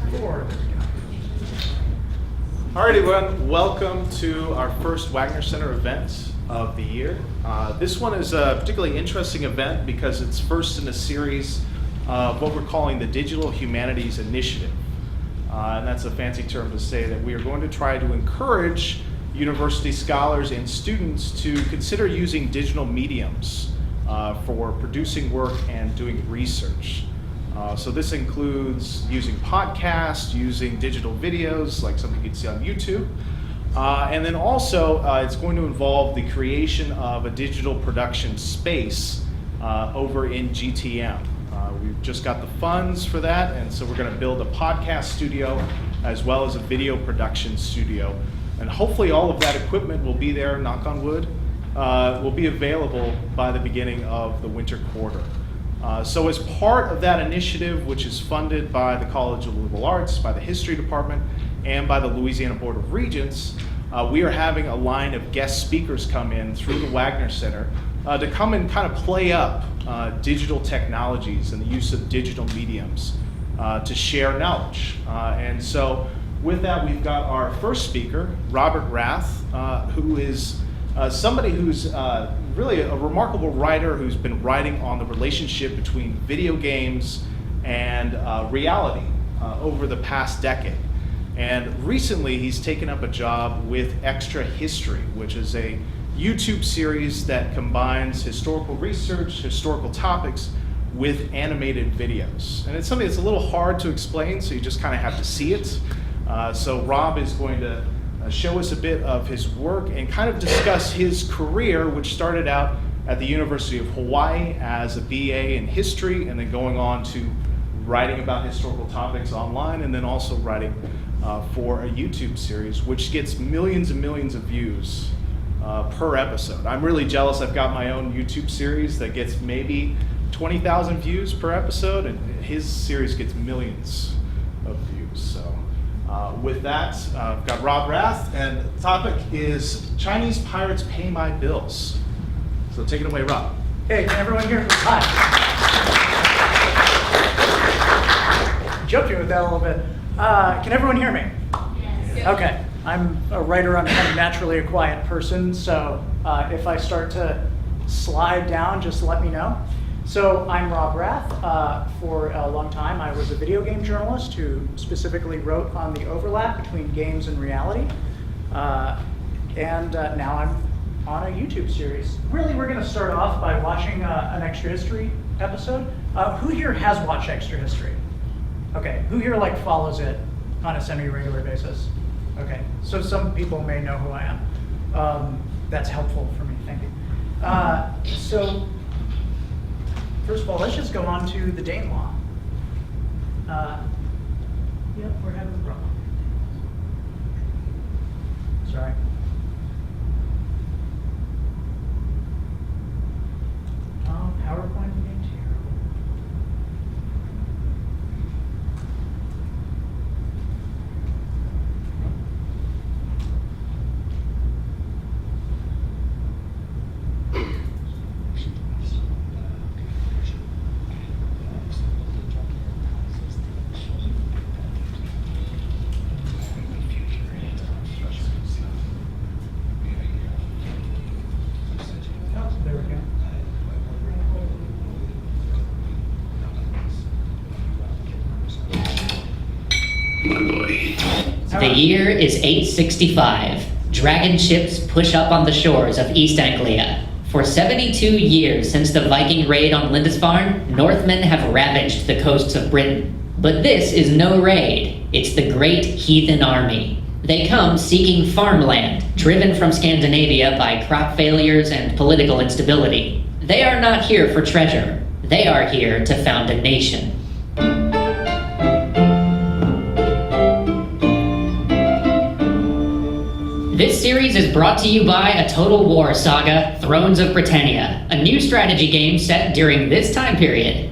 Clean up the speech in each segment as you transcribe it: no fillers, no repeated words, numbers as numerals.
4. There we go. All right, everyone. Welcome to our first Wagner Center event of the year. This one is a particularly interesting event because it's first in a series of what we're calling the Digital Humanities Initiative. And that's a fancy term to say that we are going to try to encourage university scholars and students to consider using digital mediums for producing work and doing research. So this includes using podcasts, using digital videos like something you can see on YouTube, and then also it's going to involve the creation of a digital production space over in GTM. We've just got the funds for that, and so we're going to build a podcast studio as well as a video production studio. And hopefully all of that equipment will be there, knock on wood, will be available by the beginning of the winter quarter. So as part of that initiative, which is funded by the College of Liberal Arts, by the History Department, and by the Louisiana Board of Regents, we are having a line of guest speakers come in through the Wagner Center to come and kind of play up digital technologies and the use of digital mediums to share knowledge. And so with that, we've got our first speaker, Robert Rath, who is somebody who's really a remarkable writer who's been writing on the relationship between video games and reality over the past decade. And recently he's taken up a job with Extra History, which is a YouTube series that combines historical research, historical topics, with animated videos. And it's something that's a little hard to explain, so you just kind of have to see it. So Rob is going to show us a bit of his work and kind of discuss his career, which started out at the University of Hawaii as a BA in history, and then going on to writing about historical topics online, and then also writing for a YouTube series, which gets millions and millions of views per episode. I'm really jealous. I've got my own YouTube series that gets maybe 20,000 views per episode, and his series gets millions of views. So with that, I've got Rob Rath, and the topic is Chinese pirates pay my bills. So take it away, Rob. Hey, can everyone hear me? Hi. Jumped in with that a little bit. Can everyone hear me? Yes. Okay. I'm a writer. I'm kind of naturally a quiet person, so if I start to slide down, just let me know. So I'm Rob Rath. For a long time, I was a video game journalist who specifically wrote on the overlap between games and reality. And now I'm on a YouTube series. Really, we're going to start off by watching an Extra History episode. Who here has watched Extra History? Okay. Who here follows it on a semi-regular basis? Okay. So some people may know who I am. That's helpful for me. Thank you. So. First of all, let's just go on to the Danelaw. Yep, we're having a problem. Sorry. PowerPoint being terrible. The year is 865. Dragon ships push up on the shores of East Anglia. For 72 years since the Viking raid on Lindisfarne, Northmen have ravaged the coasts of Britain. But this is no raid. It's the Great Heathen Army. They come seeking farmland, driven from Scandinavia by crop failures and political instability. They are not here for treasure. They are here to found a nation. This series is brought to you by a Total War saga, Thrones of Britannia, a new strategy game set during this time period.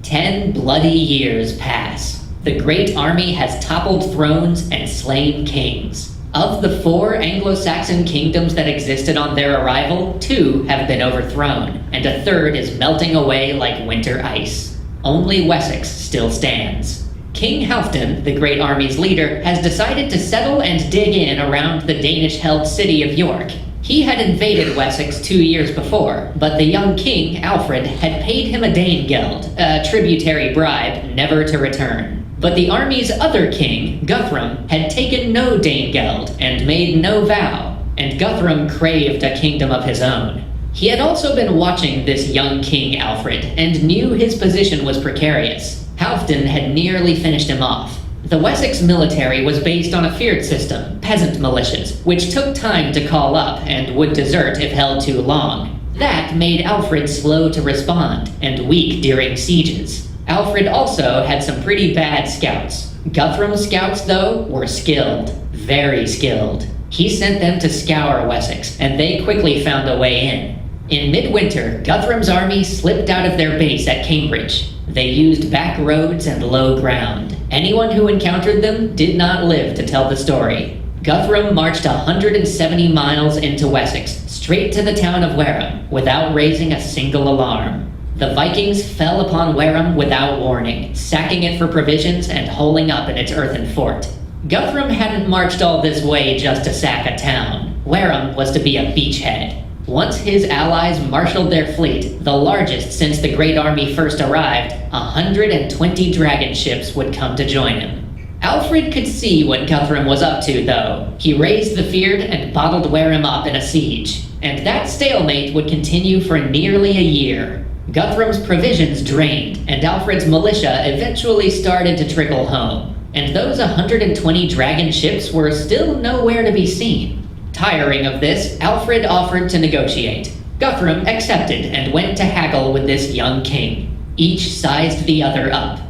10 bloody years pass. The Great Army has toppled thrones and slain kings. Of the 4 Anglo-Saxon kingdoms that existed on their arrival, 2 have been overthrown, and a third is melting away like winter ice. Only Wessex still stands. King Halfdan, the great army's leader, has decided to settle and dig in around the Danish-held city of York. He had invaded Wessex 2 years before, but the young king, Alfred, had paid him a Danegeld, a tributary bribe, never to return. But the army's other king, Guthrum, had taken no Danegeld and made no vow, and Guthrum craved a kingdom of his own. He had also been watching this young king, Alfred, and knew his position was precarious. Halfdan had nearly finished him off. The Wessex military was based on a feared system, peasant militias, which took time to call up and would desert if held too long. That made Alfred slow to respond and weak during sieges. Alfred also had some pretty bad scouts. Guthrum's scouts, though, were skilled, very skilled. He sent them to scour Wessex, and they quickly found a way in. In midwinter, Guthrum's army slipped out of their base at Cambridge. They used back roads and low ground. Anyone who encountered them did not live to tell the story. Guthrum marched 170 miles into Wessex, straight to the town of Wareham, without raising a single alarm. The Vikings fell upon Wareham without warning, sacking it for provisions and holing up in its earthen fort. Guthrum hadn't marched all this way just to sack a town. Wareham was to be a beachhead. Once his allies marshaled their fleet, the largest since the Great Army first arrived, 120 dragon ships would come to join him. Alfred could see what Guthrum was up to, though. He raised the feared and bottled Wareham up in a siege, and that stalemate would continue for nearly a year. Guthrum's provisions drained, and Alfred's militia eventually started to trickle home, and those 120 dragon ships were still nowhere to be seen. Tiring of this, Alfred offered to negotiate. Guthrum accepted and went to haggle with this young king. Each sized the other up.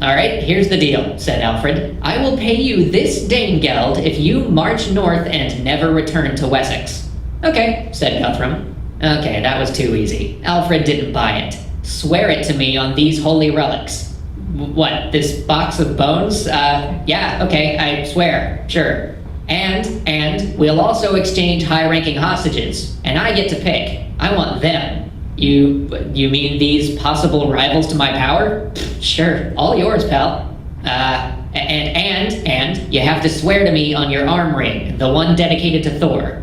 "All right, here's the deal," said Alfred. "I will pay you this Danegeld if you march north and never return to Wessex." "Okay," said Guthrum. Okay, that was too easy. Alfred didn't buy it. "Swear it to me on these holy relics." "What, this box of bones? Yeah, okay, I swear, sure. And we'll also exchange high-ranking hostages, and I get to pick. I want them." You mean these possible rivals to my power? Sure, all yours, pal. And you have to swear to me on your arm ring, the one dedicated to Thor.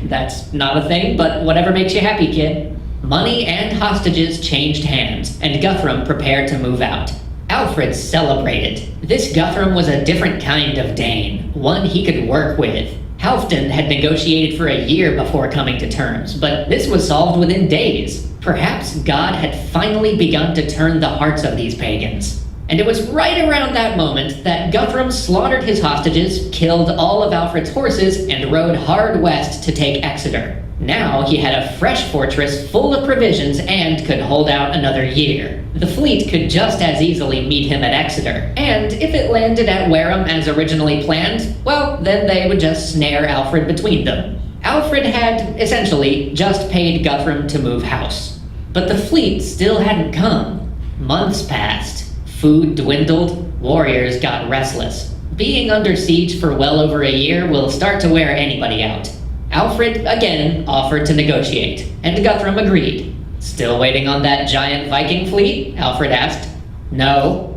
That's not a thing, but whatever makes you happy, kid. Money and hostages changed hands, and Guthrum prepared to move out. Alfred celebrated. This Guthrum was a different kind of Dane, one he could work with. Halfdan had negotiated for a year before coming to terms, but this was solved within days. Perhaps God had finally begun to turn the hearts of these pagans. And it was right around that moment that Guthrum slaughtered his hostages, killed all of Alfred's horses, and rode hard west to take Exeter. Now he had a fresh fortress full of provisions and could hold out another year. The fleet could just as easily meet him at Exeter, and if it landed at Wareham as originally planned, well, then they would just snare Alfred between them. Alfred had, essentially, just paid Guthrum to move house. But the fleet still hadn't come. Months passed. Food dwindled. Warriors got restless. Being under siege for well over a year will start to wear anybody out. Alfred again offered to negotiate, and Guthrum agreed. "Still waiting on that giant Viking fleet?" Alfred asked. "No."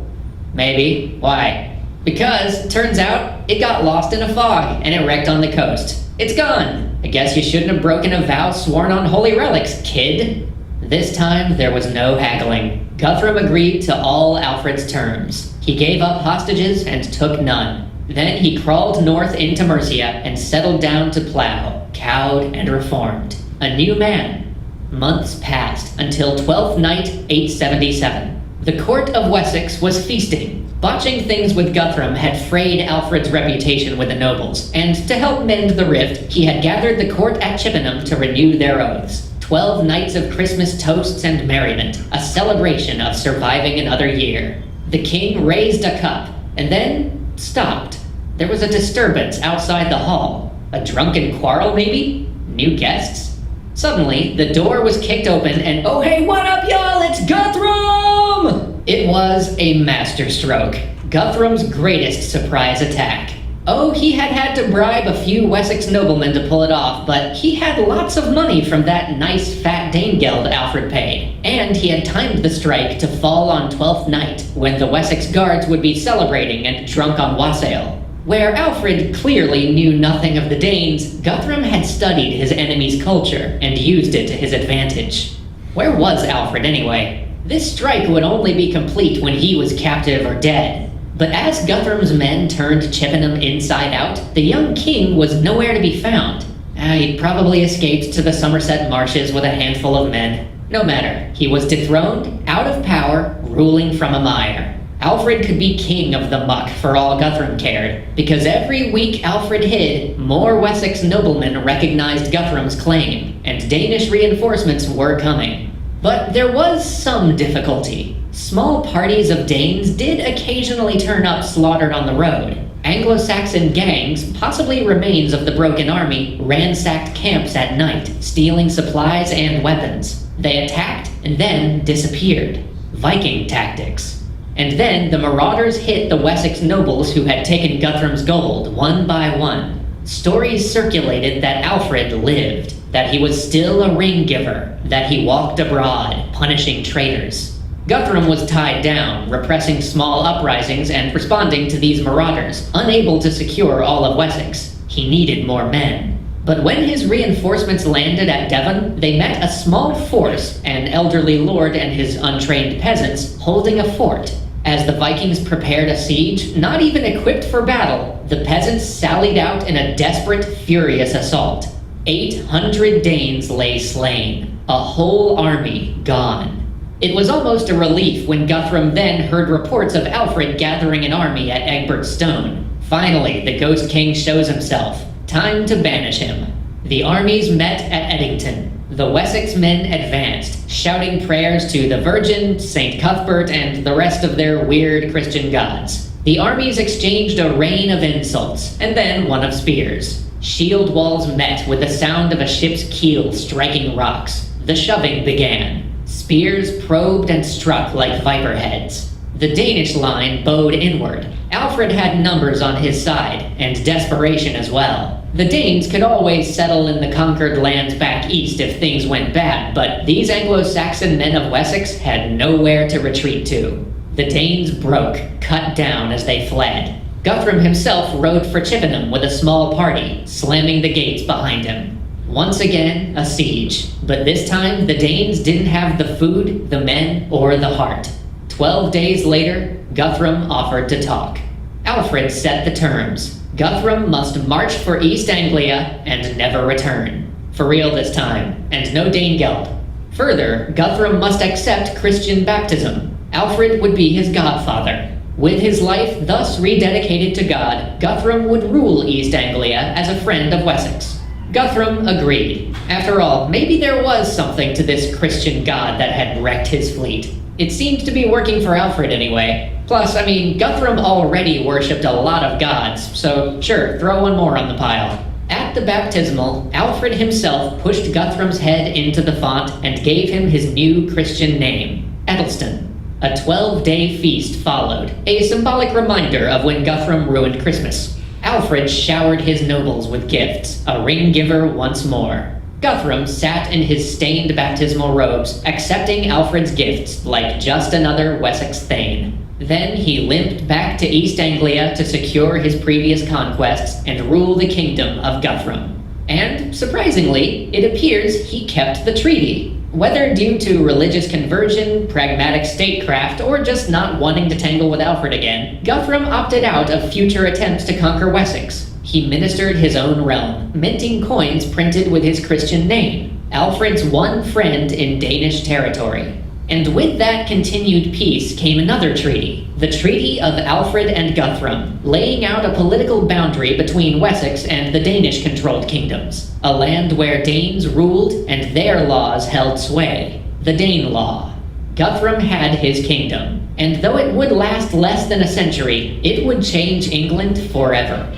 "Maybe. Why?" "Because, turns out, it got lost in a fog, and it wrecked on the coast. It's gone. I guess you shouldn't have broken a vow sworn on holy relics, kid." This time, there was no haggling. Guthrum agreed to all Alfred's terms. He gave up hostages and took none. Then he crawled north into Mercia and settled down to plow, cowed and reformed. A new man. Months passed until 12th night, 877. The court of Wessex was feasting. Botching things with Guthrum had frayed Alfred's reputation with the nobles, and to help mend the rift, he had gathered the court at Chippenham to renew their oaths. 12 nights of Christmas toasts and merriment, a celebration of surviving another year. The king raised a cup, and then stopped. There was a disturbance outside the hall. A drunken quarrel, maybe? New guests? Suddenly, the door was kicked open, and "Oh hey, what up, y'all? It's Guthrum!" It was a masterstroke. Guthrum's greatest surprise attack. Oh, he had to bribe a few Wessex noblemen to pull it off, but he had lots of money from that nice fat Danegeld Alfred paid. And he had timed the strike to fall on Twelfth Night, when the Wessex guards would be celebrating and drunk on wassail. Where Alfred clearly knew nothing of the Danes, Guthrum had studied his enemy's culture and used it to his advantage. Where was Alfred anyway? This strike would only be complete when he was captive or dead. But as Guthrum's men turned Chippenham inside out, the young king was nowhere to be found. He'd probably escaped to the Somerset marshes with a handful of men. No matter, he was dethroned, out of power, ruling from a mire. Alfred could be king of the muck for all Guthrum cared, because every week Alfred hid, more Wessex noblemen recognized Guthrum's claim, and Danish reinforcements were coming. But there was some difficulty. Small parties of Danes did occasionally turn up slaughtered on the road. Anglo-Saxon gangs, possibly remains of the broken army, ransacked camps at night, stealing supplies and weapons. They attacked and then disappeared. Viking tactics. And then the marauders hit the Wessex nobles who had taken Guthrum's gold, one by one. Stories circulated that Alfred lived, that he was still a ring giver, that he walked abroad, punishing traitors. Guthrum was tied down, repressing small uprisings and responding to these marauders, unable to secure all of Wessex. He needed more men. But when his reinforcements landed at Devon, they met a small force, an elderly lord and his untrained peasants, holding a fort. As the Vikings prepared a siege, not even equipped for battle, the peasants sallied out in a desperate, furious assault. 800 Danes lay slain, a whole army gone. It was almost a relief when Guthrum then heard reports of Alfred gathering an army at Egbert's Stone. Finally, the Ghost King shows himself. Time to banish him. The armies met at Eddington. The Wessex men advanced, shouting prayers to the Virgin, St. Cuthbert, and the rest of their weird Christian gods. The armies exchanged a rain of insults, and then one of spears. Shield walls met with the sound of a ship's keel striking rocks. The shoving began. Spears probed and struck like viper heads. The Danish line bowed inward. Alfred had numbers on his side, and desperation as well. The Danes could always settle in the conquered lands back east if things went bad, but these Anglo-Saxon men of Wessex had nowhere to retreat to. The Danes broke, cut down as they fled. Guthrum himself rode for Chippenham with a small party, slamming the gates behind him. Once again, a siege, but this time the Danes didn't have the food, the men, or the heart. 12 days later, Guthrum offered to talk. Alfred set the terms. Guthrum must march for East Anglia and never return. For real this time, and no Danegeld. Further, Guthrum must accept Christian baptism. Alfred would be his godfather. With his life thus rededicated to God, Guthrum would rule East Anglia as a friend of Wessex. Guthrum agreed. After all, maybe there was something to this Christian god that had wrecked his fleet. It seemed to be working for Alfred anyway. Plus, Guthrum already worshipped a lot of gods, so sure, throw one more on the pile. At the baptismal, Alfred himself pushed Guthrum's head into the font and gave him his new Christian name, Edelston. A 12-day feast followed, a symbolic reminder of when Guthrum ruined Christmas. Alfred showered his nobles with gifts, a ring giver once more. Guthrum sat in his stained baptismal robes, accepting Alfred's gifts like just another Wessex thane. Then he limped back to East Anglia to secure his previous conquests and rule the kingdom of Guthrum. And, surprisingly, it appears he kept the treaty. Whether due to religious conversion, pragmatic statecraft, or just not wanting to tangle with Alfred again, Guthrum opted out of future attempts to conquer Wessex. He ministered his own realm, minting coins printed with his Christian name, Alfred's one friend in Danish territory. And with that continued peace came another treaty, the Treaty of Alfred and Guthrum, laying out a political boundary between Wessex and the Danish-controlled kingdoms, a land where Danes ruled and their laws held sway, the Danelaw. Guthrum had his kingdom, and though it would last less than a century, it would change England forever.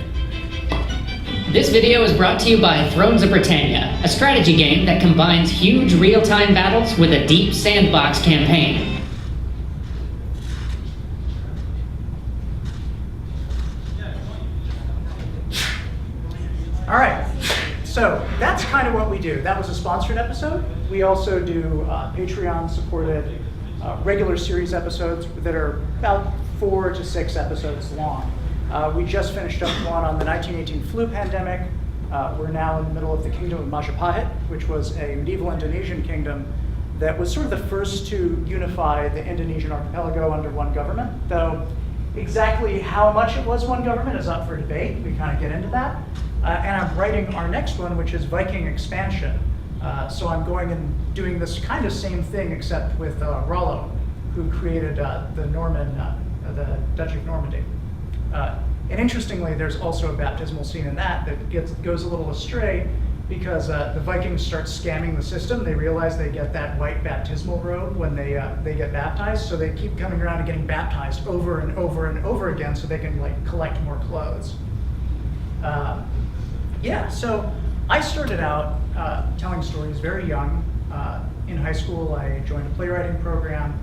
This video is brought to you by Thrones of Britannia, a strategy game that combines huge real-time battles with a deep sandbox campaign. So that's kind of what we do. That was a sponsored episode. We also do Patreon-supported regular series episodes that are about 4 to 6 episodes long. We just finished up one on the 1918 flu pandemic. We're now in the middle of the Kingdom of Majapahit, which was a medieval Indonesian kingdom that was sort of the first to unify the Indonesian archipelago under one government, though exactly how much it was one government is up for debate. We kind of get into that. And I'm writing our next one, which is Viking expansion. So I'm going and doing this kind of same thing, except with Rollo, who created the Duchy of Normandy. And interestingly, there's also a baptismal scene in that goes a little astray, because the Vikings start scamming the system. They realize they get that white baptismal robe when they get baptized, so they keep coming around and getting baptized over and over and over again so they can collect more clothes. So I started out telling stories very young. In high school, I joined a playwriting program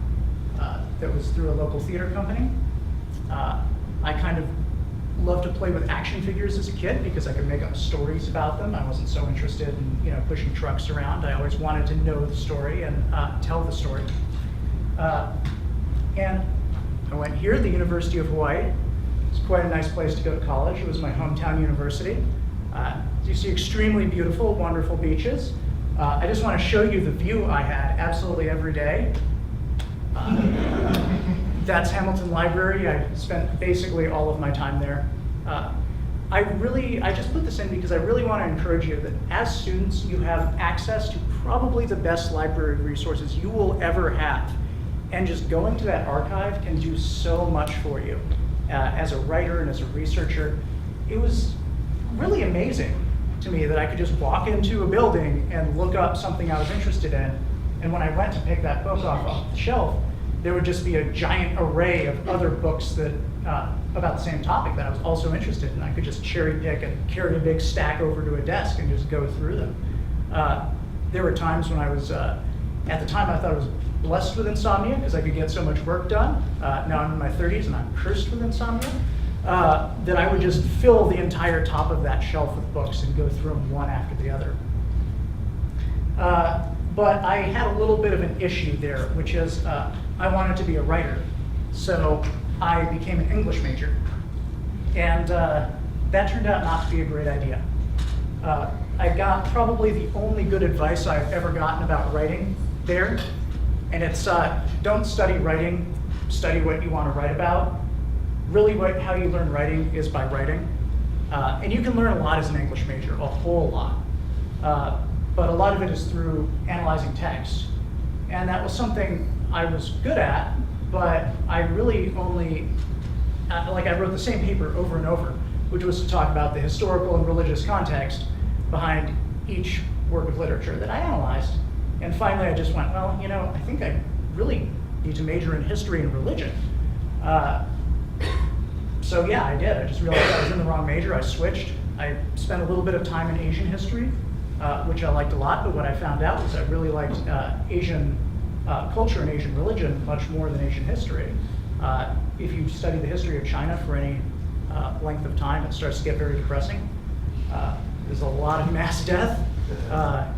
that was through a local theater company. I kind of loved to play with action figures as a kid because I could make up stories about them. I wasn't so interested in pushing trucks around. I always wanted to know the story and tell the story. And I went here, the University of Hawaii. It's quite a nice place to go to college. It was my hometown university. You see extremely beautiful, wonderful beaches. I just want to show you the view I had absolutely every day. That's Hamilton Library. I spent basically all of my time there. I just put this in because I really want to encourage you that as students, you have access to probably the best library resources you will ever have. And just going to that archive can do so much for you. As a writer and as a researcher, it was really amazing to me that I could just walk into a building and look up something I was interested in. And when I went to pick that book off the shelf, there would just be a giant array of other books that about the same topic that I was also interested in. I could just cherry pick and carry a big stack over to a desk and just go through them. There were times when I was, at the time I thought I was blessed with insomnia because I could get so much work done. Now I'm in my 30s and I'm cursed with insomnia. That I would just fill the entire top of that shelf with books and go through them one after the other. But I had a little bit of an issue there, which is I wanted to be a writer. So I became an English major. And that turned out not to be a great idea. I got probably the only good advice I've ever gotten about writing there. And it's don't study writing, study what you want to write about. Really how you learn writing is by writing. And you can learn a lot as an English major, a whole lot. But a lot of it is through analyzing text. And that was something I was good at, but I really only, I wrote the same paper over and over, which was to talk about the historical and religious context behind each work of literature that I analyzed. And finally I just went, well, I think I really need to major in history and religion. So yeah, I did. I just realized I was in the wrong major. I switched. I spent a little bit of time in Asian history, which I liked a lot, but what I found out was I really liked Asian culture and Asian religion much more than Asian history. If you study the history of China for any length of time, it starts to get very depressing. There's a lot of mass death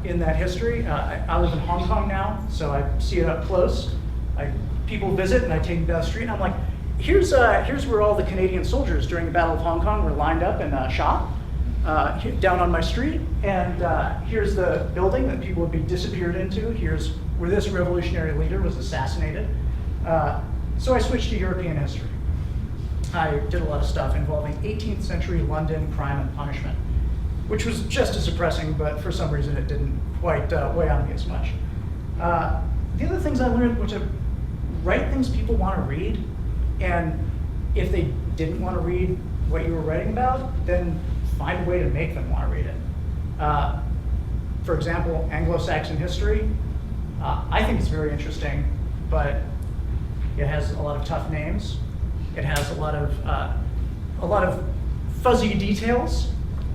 in that history. I live in Hong Kong now, so I see it up close. People visit and I take them down the street and I'm like, here's where all the Canadian soldiers during the Battle of Hong Kong were lined up and shot down on my street. And here's the building that people would be disappeared into. Here's where this revolutionary leader was assassinated. So I switched to European history. I did a lot of stuff involving 18th century London crime and punishment, which was just as depressing, but for some reason it didn't quite weigh on me as much. The other things I learned were to write things people want to read, and if they didn't want to read what you were writing about, then find a way to make them want to read it. For example, Anglo-Saxon history, I think it's very interesting, but it has a lot of tough names. It has a lot of fuzzy details,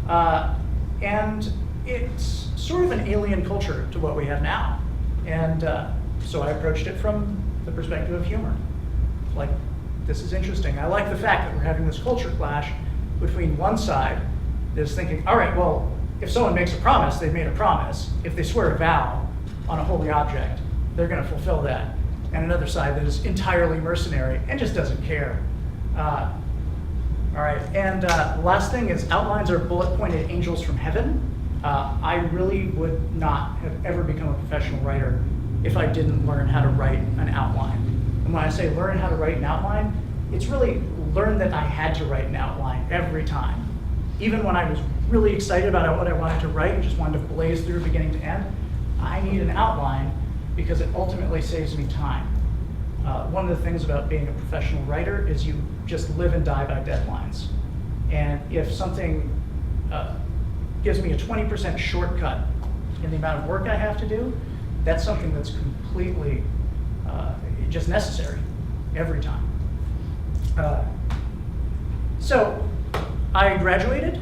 and it's sort of an alien culture to what we have now. And so I approached it from the perspective of humor. Like, this is interesting. I like the fact that we're having this culture clash between one side that's thinking, all right, well, if someone makes a promise, they've made a promise. If they swear a vow on a holy object, they're going to fulfill that. And another side that is entirely mercenary and just doesn't care. All right, and last thing is outlines are bullet-pointed angels from heaven. I really would not have ever become a professional writer if I didn't learn how to write an outline. And when I say learn how to write an outline, it's really learn that I had to write an outline every time. Even when I was really excited about what I wanted to write and just wanted to blaze through beginning to end, I need an outline because it ultimately saves me time. One of the things about being a professional writer is you just live and die by deadlines. And if something gives me a 20% shortcut in the amount of work I have to do, that's something that's completely just necessary every time. So I graduated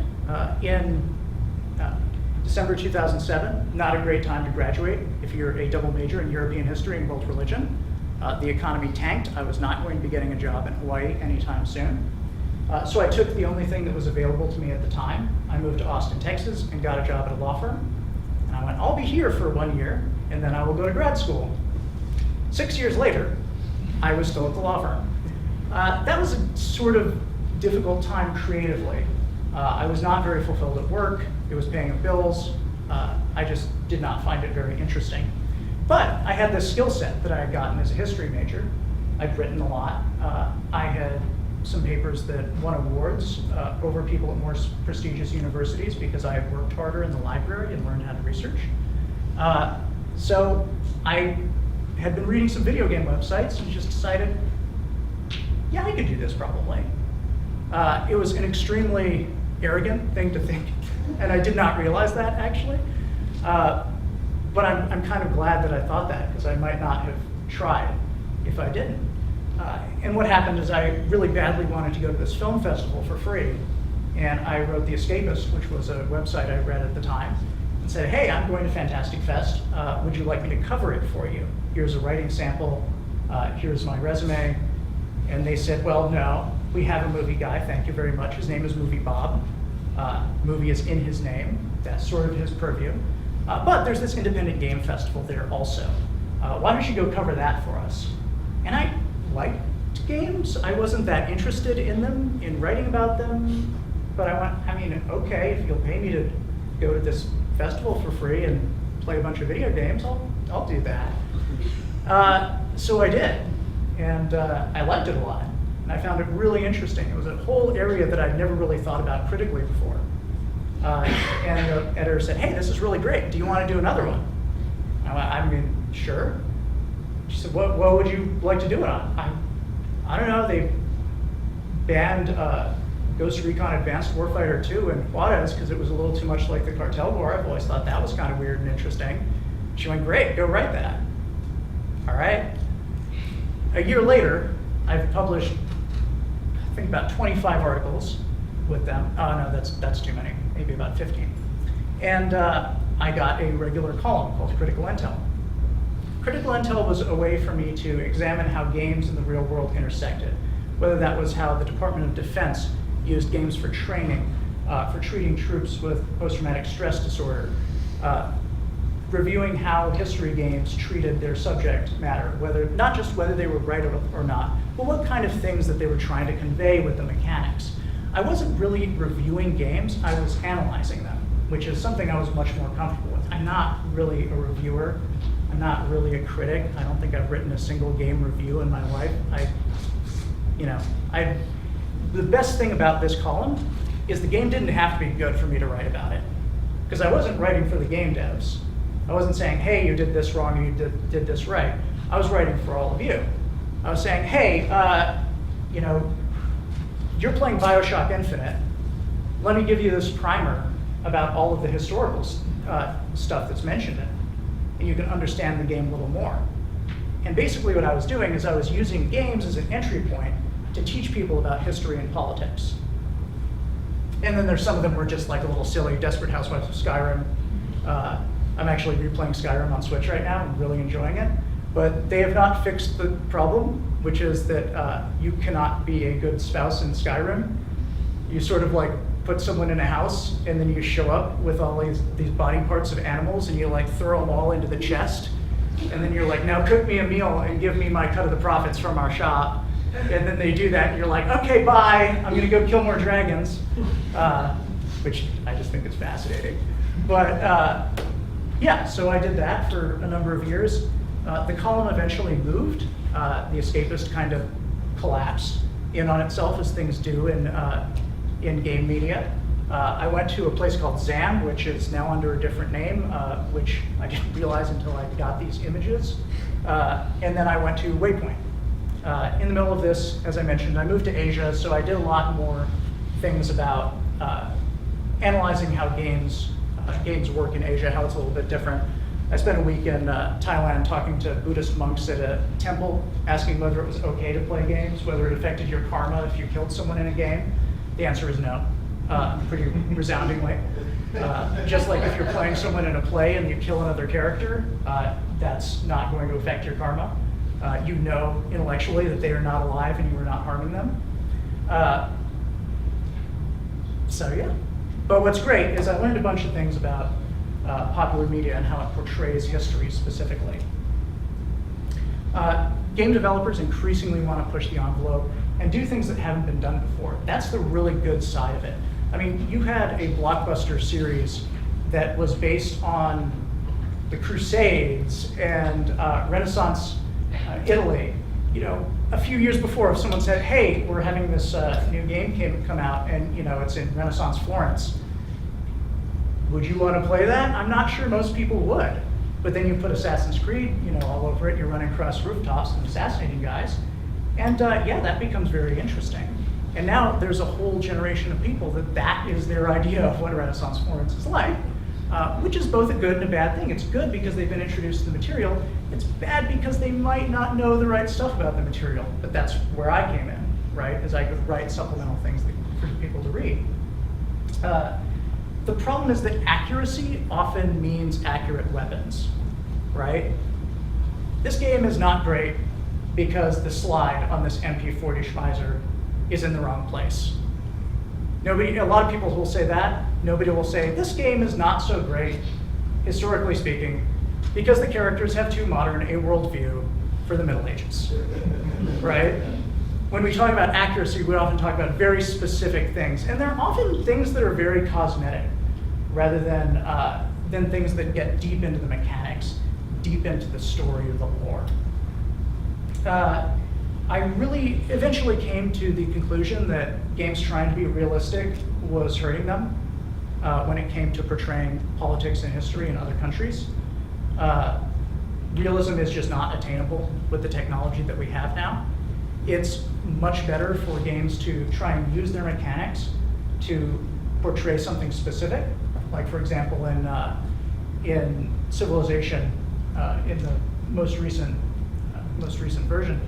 in December 2007. Not a great time to graduate if you're a double major in European history and world religion. The economy tanked. I was not going to be getting a job in Hawaii anytime soon. So I took the only thing that was available to me at the time. I moved to Austin, Texas, and got a job at a law firm. And I went, I'll be here for 1 year, and then I will go to grad school. 6 years later, I was still at the law firm. That was a sort of difficult time creatively. I was not very fulfilled at work. It was paying the bills. I just did not find it very interesting. But I had this skill set that I had gotten as a history major. I'd written a lot. I had some papers that won awards over people at more prestigious universities because I had worked harder in the library and learned how to research. So I had been reading some video game websites and just decided, yeah, I could do this probably. It was an extremely arrogant thing to think, and I did not realize that actually. But I'm kind of glad that I thought that because I might not have tried if I didn't. And what happened is I really badly wanted to go to this film festival for free. And I wrote The Escapist, which was a website I read at the time, and said, hey, I'm going to Fantastic Fest. Would you like me to cover it for you? Here's a writing sample. Here's my resume. And they said, well, no, we have a movie guy. Thank you very much. His name is Movie Bob. Movie is in his name. That's sort of his purview. But there's this independent game festival there also. Why don't you go cover that for us? And I liked games. I wasn't that interested in them, in writing about them. But I went, I mean, okay, if you'll pay me to go to this festival for free and play a bunch of video games, I'll do that. So I did. And I liked it a lot. And I found it really interesting. It was a whole area that I'd never really thought about critically before. And the editor said, hey, this is really great. Do you want to do another one? I mean, sure. She said, what would you like to do it on? I don't know. They banned Ghost Recon Advanced Warfighter 2 in Juarez because it was a little too much like the Cartel War. I've always thought that was kind of weird and interesting. She went, great, go write that. All right. A year later, I've published, I think, about 25 articles with them. Oh, no, that's too many. Maybe about 15. And I got a regular column called Critical Intel. Critical Intel was a way for me to examine how games in the real world intersected, whether that was how the Department of Defense used games for training, for treating troops with post-traumatic stress disorder, reviewing how history games treated their subject matter, not just whether they were right or not, but what kind of things that they were trying to convey with the mechanics. I wasn't really reviewing games, I was analyzing them, which is something I was much more comfortable with. I'm not really a reviewer, I'm not really a critic. I don't think I've written a single game review in my life. The best thing about this column is the game didn't have to be good for me to write about it, because I wasn't writing for the game devs. I wasn't saying, hey, you did this wrong, you did this right. I was writing for all of you. I was saying, hey, you're playing BioShock Infinite. Let me give you this primer about all of the historical stuff that's mentioned in it, and you can understand the game a little more. And basically what I was doing is I was using games as an entry point to teach people about history and politics. And then there's some of them were just like a little silly Desperate Housewives of Skyrim. I'm actually replaying Skyrim on Switch right now. I'm really enjoying it. But they have not fixed the problem, which is that you cannot be a good spouse in Skyrim. You sort of like put someone in a house, and then you show up with all these body parts of animals, and you like throw them all into the chest, and then you're like, now cook me a meal and give me my cut of the profits from our shop. And then they do that, and you're like, okay, bye, I'm gonna go kill more dragons, which I just think is fascinating. But yeah, so I did that for a number of years. The column eventually moved. The Escapist kind of collapsed in on itself, as things do in game media. I went to a place called ZAM, which is now under a different name, which I didn't realize until I got these images. And then I went to Waypoint. In the middle of this, as I mentioned, I moved to Asia, so I did a lot more things about analyzing how games work in Asia, how it's a little bit different. I spent a week in Thailand talking to Buddhist monks at a temple, asking whether it was okay to play games, whether it affected your karma if you killed someone in a game. The answer is no, pretty resoundingly. Just like if you're playing someone in a play and you kill another character, that's not going to affect your karma. You know intellectually that they are not alive and you are not harming them. So yeah. But what's great is I learned a bunch of things about popular media and how it portrays history specifically. Game developers increasingly want to push the envelope and do things that haven't been done before. That's the really good side of it. I mean, you had a blockbuster series that was based on the Crusades and Renaissance Italy. You know, a few years before, if someone said, hey, we're having this new game come out and it's in Renaissance Florence, would you want to play that? I'm not sure most people would. But then you put Assassin's Creed, all over it, you're running across rooftops and assassinating guys. And yeah, that becomes very interesting. And now there's a whole generation of people that is their idea of what Renaissance Florence is like, which is both a good and a bad thing. It's good because they've been introduced to the material. It's bad because they might not know the right stuff about the material. But that's where I came in, right? As I could write supplemental things for people to read. The problem is that accuracy often means accurate weapons, right? This game is not great because the slide on this MP40 Schmeiser is in the wrong place. A lot of people will say that. Nobody will say, this game is not so great, historically speaking, because the characters have too modern a worldview for the Middle Ages, right? When we talk about accuracy, we often talk about very specific things, and they're often things that are very cosmetic, rather than things that get deep into the mechanics, deep into the story or the lore. I really eventually came to the conclusion that games trying to be realistic was hurting them when it came to portraying politics and history in other countries. Realism is just not attainable with the technology that we have now. It's much better for games to try and use their mechanics to portray something specific. Like, for example, in Civilization, in the most recent version,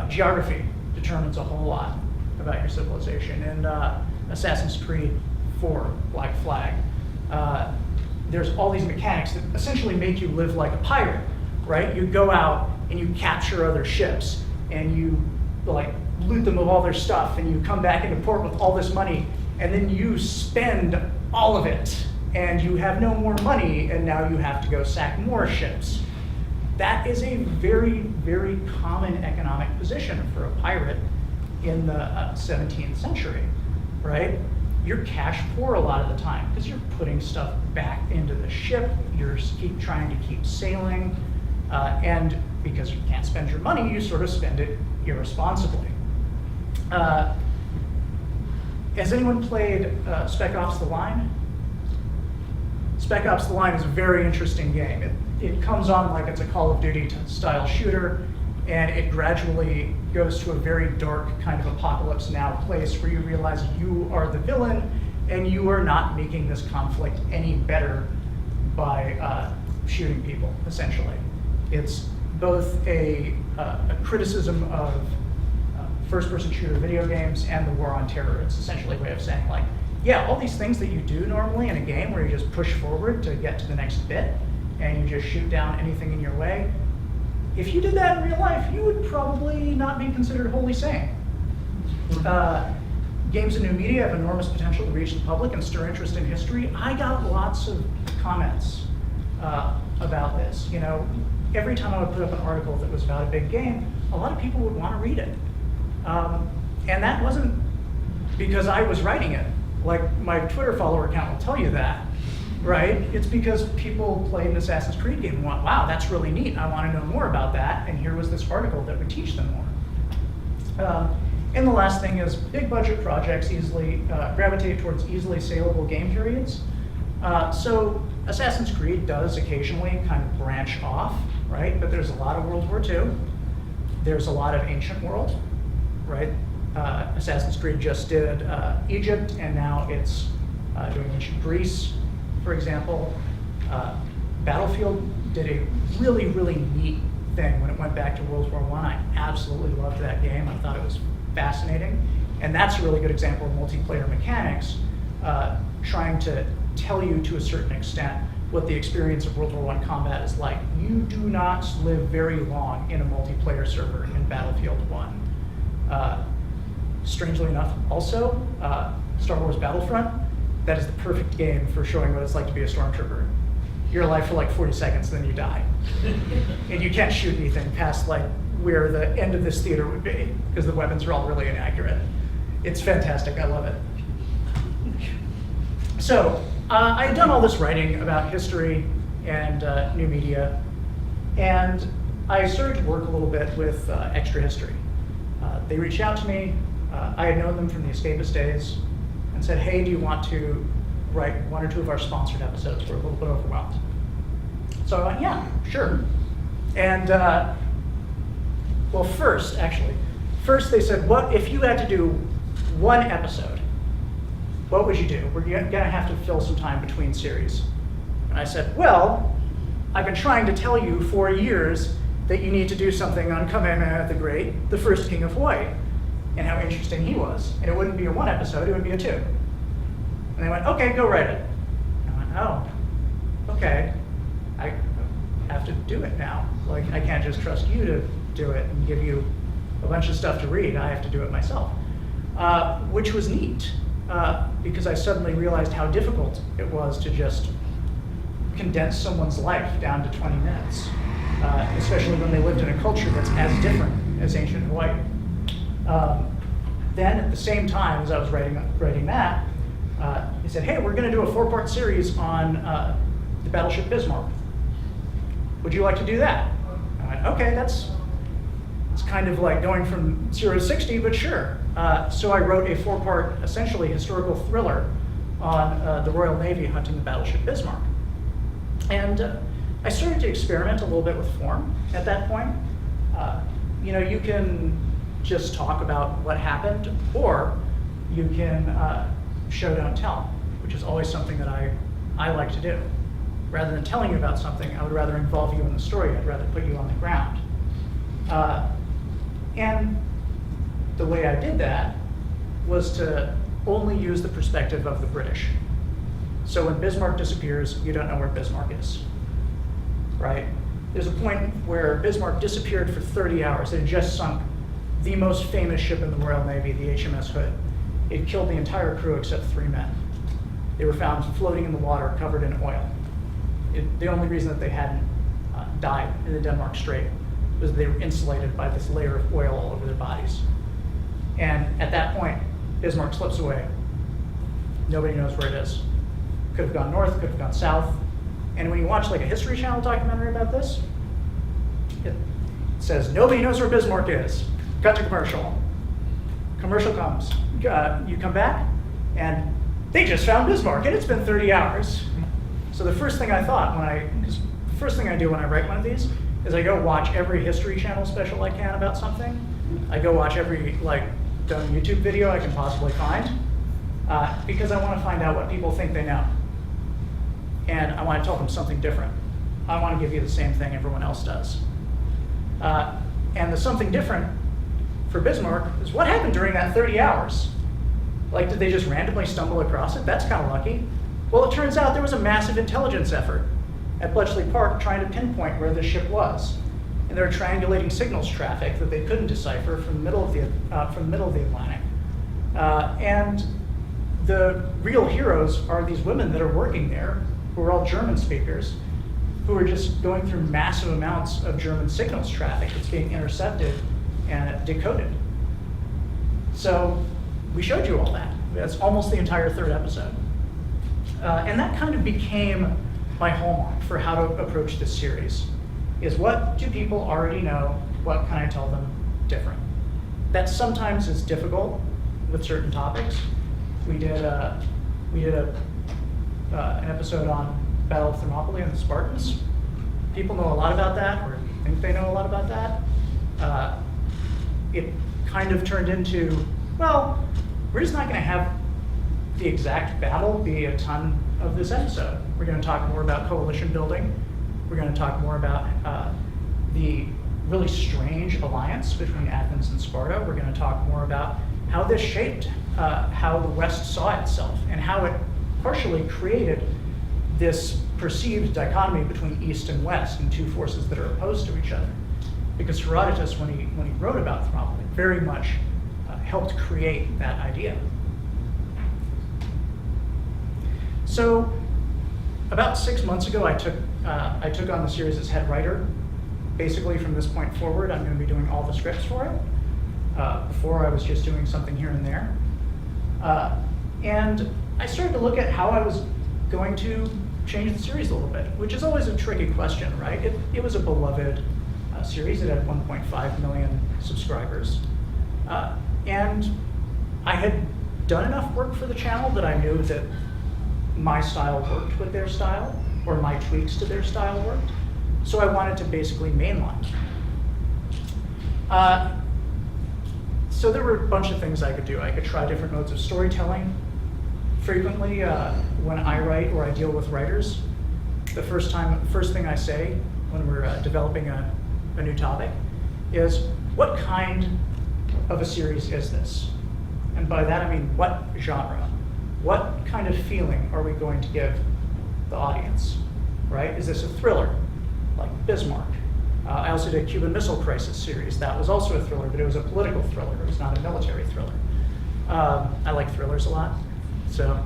geography determines a whole lot about your civilization. In Assassin's Creed 4, Black Flag, there's all these mechanics that essentially make you live like a pirate, right? You go out and you capture other ships, and you loot them of all their stuff, and you come back into port with all this money, and then you spend all of it, and you have no more money, and now you have to go sack more ships. That is a very, very common economic position for a pirate in the 17th century, right? You're cash poor a lot of the time because you're putting stuff back into the ship, you're trying to keep sailing, and because you can't spend your money, you sort of spend it irresponsibly. Has anyone played Spec Ops: The Line? Spec Ops: The Line is a very interesting game. It comes on like it's a Call of Duty style shooter, and it gradually goes to a very dark kind of apocalypse now place where you realize you are the villain and you are not making this conflict any better by shooting people, essentially. It's both a criticism of first-person shooter video games and the war on terror. It's essentially a way of saying, like, yeah, all these things that you do normally in a game where you just push forward to get to the next bit and you just shoot down anything in your way, if you did that in real life, you would probably not be considered wholly sane. games and new media have enormous potential to reach the public and stir interest in history. I got lots of comments about this. You know, every time I would put up an article that was about a big game, a lot of people would want to read it. And that wasn't because I was writing it. Like, my Twitter follower count will tell you that, right? It's because people played an Assassin's Creed game and went, wow, that's really neat. I want to know more about that. And here was this article that would teach them more. And the last thing is big budget projects easily gravitate towards easily saleable game periods. So Assassin's Creed does occasionally kind of branch off, right? But there's a lot of World War II. There's a lot of ancient world, right? Assassin's Creed just did Egypt, and now it's doing ancient Greece, for example. Battlefield did a really, really neat thing when it went back to World War I. I absolutely loved that game. I thought it was fascinating. And that's a really good example of multiplayer mechanics trying to tell you to a certain extent what the experience of World War I combat is like. You do not live very long in a multiplayer server in Battlefield 1. Strangely enough, also, Star Wars Battlefront, that is the perfect game for showing what it's like to be a stormtrooper. You're alive for like 40 seconds, then you die. And you can't shoot anything past like where the end of this theater would be, because the weapons are all really inaccurate. It's fantastic, I love it. So, I had done all this writing about history and new media, and I started to work a little bit with Extra History. They reached out to me. I had known them from the Escapist days and said, hey, do you want to write one or two of our sponsored episodes? We're a little bit overwhelmed. So I went, yeah, sure. And well, first they said, what if you had to do one episode, what would you do? We're gonna have to fill some time between series. And I said, well, I've been trying to tell you for years that you need to do something on Kamehameha the Great, the first king of Hawaii, and how interesting he was. And it wouldn't be a one episode, it would be a two. And they went, okay, go write it. And I went, oh, okay. I have to do it now. Like, I can't just trust you to do it and give you a bunch of stuff to read. I have to do it myself. Which was neat, because I suddenly realized how difficult it was to just condense someone's life down to 20 minutes, especially when they lived in a culture that's as different as ancient Hawaii. Then, at the same time as I was writing that, he said, hey, we're going to do a 4-part series on the battleship Bismarck. Would you like to do that? I went, okay, it's kind of like going from 0 to 60, but sure. So I wrote a 4-part, essentially historical thriller on the Royal Navy hunting the battleship Bismarck. And I started to experiment a little bit with form at that point. You know, you can just talk about what happened, or you can show, don't tell, which is always something that I like to do. Rather than telling you about something, I would rather involve you in the story. I'd rather put you on the ground. And the way I did that was to only use the perspective of the British. So when Bismarck disappears, you don't know where Bismarck is, right? There's a point where Bismarck disappeared for 30 hours. It had just sunk the most famous ship in the Royal Navy, the HMS Hood. It killed the entire crew except 3 men. They were found floating in the water, covered in oil. The only reason that they hadn't died in the Denmark Strait was they were insulated by this layer of oil all over their bodies. And at that point, Bismarck slips away. Nobody knows where it is. Could have gone north, could have gone south. And when you watch like a History Channel documentary about this, it says, nobody knows where Bismarck is. Cut to commercial. Commercial comes. You come back, and they just found Bismarck, and it's been 30 hours. So the first thing I thought because the first thing I do when I write one of these is I go watch every History Channel special I can about something. I go watch every done YouTube video I can possibly find, because I want to find out what people think they know. And I want to tell them something different. I want to give you the same thing everyone else does. And the something different for Bismarck is what happened during that 30 hours. Like, did they just randomly stumble across it? That's kind of lucky. Well, it turns out there was a massive intelligence effort at Bletchley Park trying to pinpoint where the ship was. And they were triangulating signals traffic that they couldn't decipher from the middle of the Atlantic And the real heroes are these women that are working there, who are all German speakers, who are just going through massive amounts of German signals traffic that's being intercepted and decoded. So we showed you all that. That's almost the entire third episode. And that kind of became my hallmark for how to approach this series, is what do people already know? What can I tell them different? That sometimes is difficult with certain topics. We did an episode on Battle of Thermopylae and the Spartans. People know a lot about that, or think they know a lot about that. It kind of turned into, well, we're just not going to have the exact battle be a ton of this episode. We're going to talk more about coalition building. We're going to talk more about the really strange alliance between Athens and Sparta. We're going to talk more about how this shaped how the West saw itself and how it partially created this perceived dichotomy between East and West and two forces that are opposed to each other. Because Herodotus, when he wrote about Thermopylae, very much helped create that idea. So about 6 months ago, I took on the series as head writer. Basically, from this point forward, I'm going to be doing all the scripts for it. Before, I was just doing something here and there. And I started to look at how I was going to change the series a little bit, which is always a tricky question, right? It was a beloved series. It had 1.5 million subscribers. And I had done enough work for the channel that I knew that my style worked with their style, or my tweaks to their style worked. So I wanted to basically mainline. So there were a bunch of things I could do. I could try different modes of storytelling. Frequently, when I write or I deal with writers, the first thing I say when we're developing a new topic is, what kind of a series is this? And by that I mean, what genre? What kind of feeling are we going to give the audience, right? Is this a thriller, like Bismarck? I also did a Cuban Missile Crisis series. That was also a thriller, but it was a political thriller. It was not a military thriller. I like thrillers a lot. So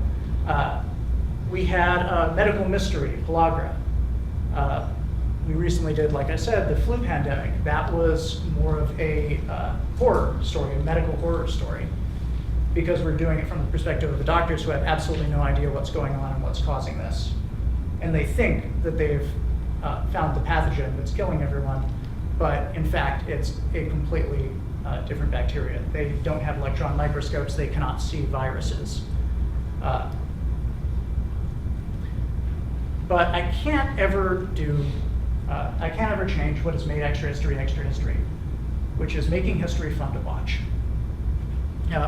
we had a medical mystery, Pellagra. We recently did, like I said, the flu pandemic. That was more of a horror story, a medical horror story, because we're doing it from the perspective of the doctors who have absolutely no idea what's going on and what's causing this. And they think that they've found the pathogen that's killing everyone, but in fact, it's a completely different bacteria. They don't have electron microscopes, they cannot see viruses. But I can't ever change what has made extra history, which is making history fun to watch.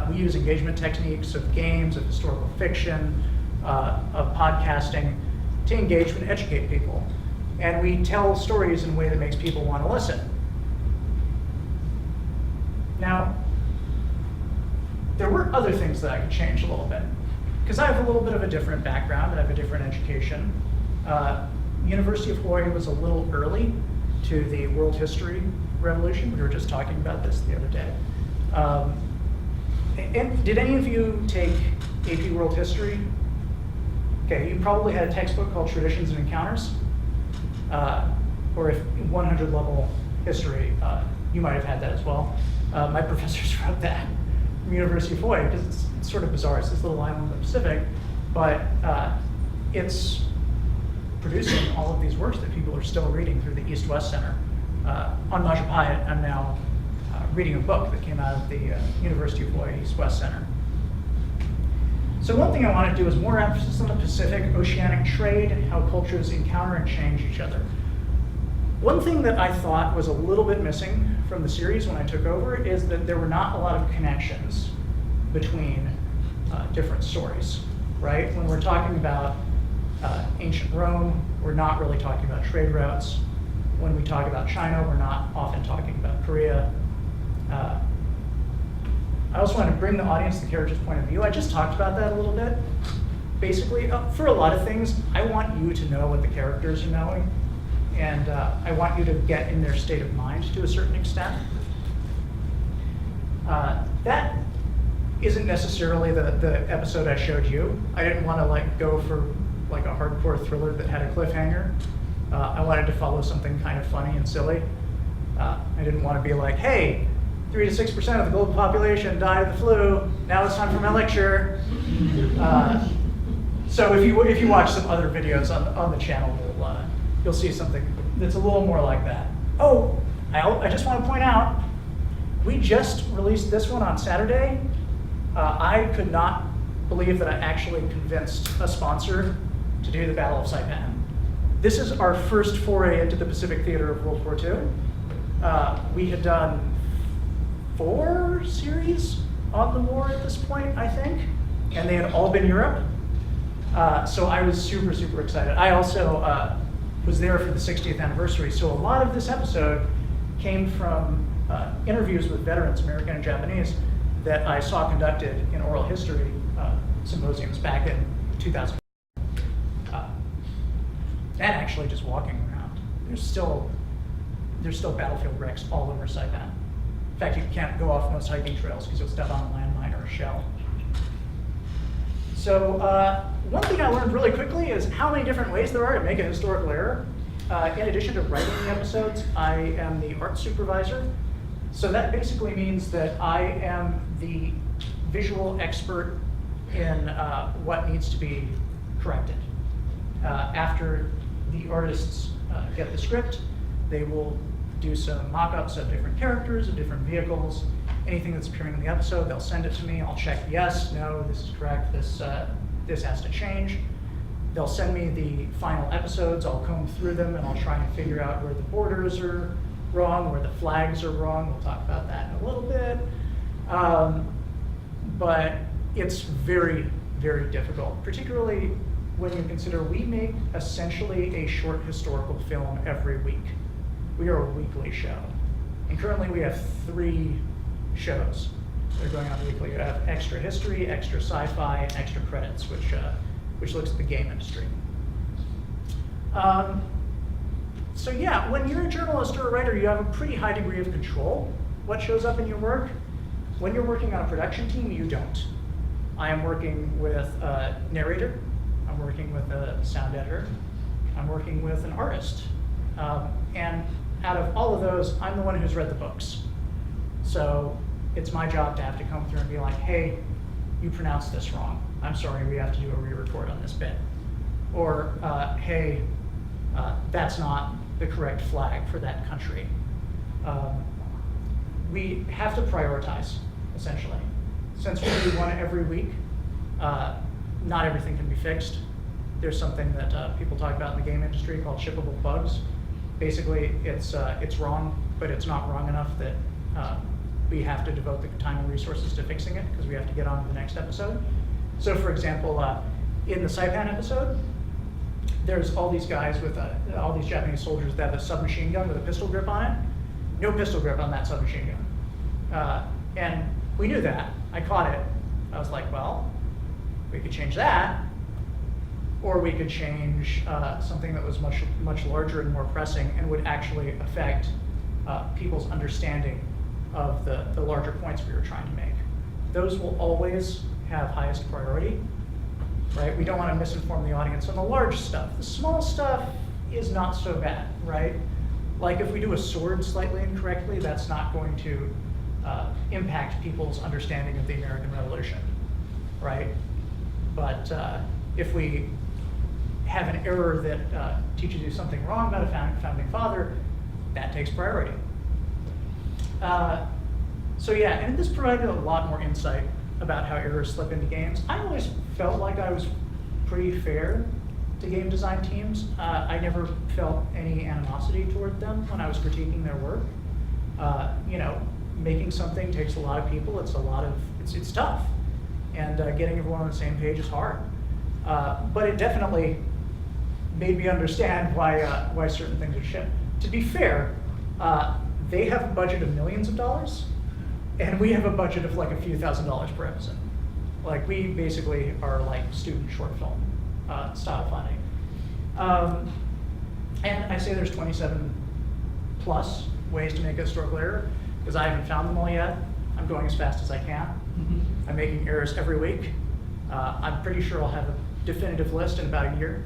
We use engagement techniques of games, of historical fiction, of podcasting to engage and educate people. And we tell stories in a way that makes people want to listen. Now, there were other things that I could change a little bit, because I have a little bit of a different background, I have a different education. University of Hawaii was a little early to the world history revolution. We were just talking about this the other day. And did any of you take AP World History? Okay, you probably had a textbook called Traditions and Encounters, or if 100 level history, you might have had that as well. My professors wrote that from University of Hawaii, because it's sort of bizarre. It's this little island in the Pacific, but it's producing all of these works that people are still reading through the East-West Center. On Majapahit, I'm now reading a book that came out of the University of Hawaii East-West Center. So one thing I want to do is more emphasis on the Pacific oceanic trade, how cultures encounter and change each other. One thing that I thought was a little bit missing from the series when I took over is that there were not a lot of connections between different stories, right? When we're talking about ancient Rome, we're not really talking about trade routes. When we talk about China, we're not often talking about Korea. I also want to bring the audience the character's point of view. I just talked about that a little bit. Basically, for a lot of things, I want you to know what the characters are knowing, and I want you to get in their state of mind to a certain extent. That isn't necessarily the episode I showed you. I didn't want to like go for like a hardcore thriller that had a cliffhanger. I wanted to follow something kind of funny and silly. I didn't want to be like, hey, 3 to 6% of the global population died of the flu. Now it's time for my lecture. So if you watch some other videos on the channel, you'll see something that's a little more like that. Oh, I just want to point out, we just released this one on Saturday. I could not believe that I actually convinced a sponsor to do the Battle of Saipan. This is our first foray into the Pacific theater of World War II. We had done 4 series on the war at this point, I think, and they had all been Europe. So I was super, super excited. I also was there for the 60th anniversary, so a lot of this episode came from interviews with veterans, American and Japanese, that I saw conducted in oral history symposiums back in 2000. And actually just walking around. There's still battlefield wrecks all over Saipan. In fact, you can't go off most hiking trails because you'll step on a landmine or a shell. So one thing I learned really quickly is how many different ways there are to make a historical error. In addition to writing the episodes, I am the art supervisor. So that basically means that I am the visual expert in what needs to be corrected. After the artists get the script, they will do some mock-ups of different characters, of different vehicles, anything that's appearing in the episode. They'll send it to me. I'll check, yes, no, this is correct, this has to change. They'll send me the final episodes. I'll comb through them and I'll try and figure out where the borders are wrong, where the flags are wrong. We'll talk about that in a little bit. But it's very, very difficult, particularly when you consider we make essentially a short historical film every week. We are a weekly show. And currently we have 3 shows that are going on weekly. You have Extra History, Extra Sci-Fi, and Extra Credits, which looks at the game industry. So yeah, when you're a journalist or a writer, you have a pretty high degree of control what shows up in your work. When you're working on a production team, you don't. I am working with a narrator, I'm working with a sound editor, I'm working with an artist. And out of all of those, I'm the one who's read the books. So it's my job to have to come through and be like, hey, you pronounced this wrong. I'm sorry, we have to do a re-record on this bit. Or, hey, that's not the correct flag for that country. We have to prioritize, essentially. Since we do one every week, not everything can be fixed. There's something that people talk about in the game industry called shippable bugs. Basically, it's wrong, but it's not wrong enough that we have to devote the time and resources to fixing it because we have to get on to the next episode. So for example, in the Saipan episode, there's all these guys with all these Japanese soldiers that have a submachine gun with a pistol grip on it. No pistol grip on that submachine gun. And we knew that. I caught it. I was like, well, we could change that, or we could change something that was much, much larger and more pressing and would actually affect people's understanding of the larger points we were trying to make. Those will always have highest priority, right? We don't want to misinform the audience on the large stuff. The small stuff is not so bad, right? Like if we do a sword slightly incorrectly, that's not going to impact people's understanding of the American Revolution, right? But if we have an error that teaches you something wrong about a founding father, that takes priority. So yeah, and this provided a lot more insight about how errors slip into games. I always felt like I was pretty fair to game design teams. I never felt any animosity toward them when I was critiquing their work. You know, making something takes a lot of people. It's tough, and getting everyone on the same page is hard. But it definitely made me understand why certain things are shipped. To be fair, they have a budget of millions of dollars, and we have a budget of like a few $1,000s per episode. Like we basically are like student short film style funding. And I say there's 27 plus ways to make a historical error because I haven't found them all yet. I'm going as fast as I can. I'm making errors every week. I'm pretty sure I'll have a definitive list in about a year,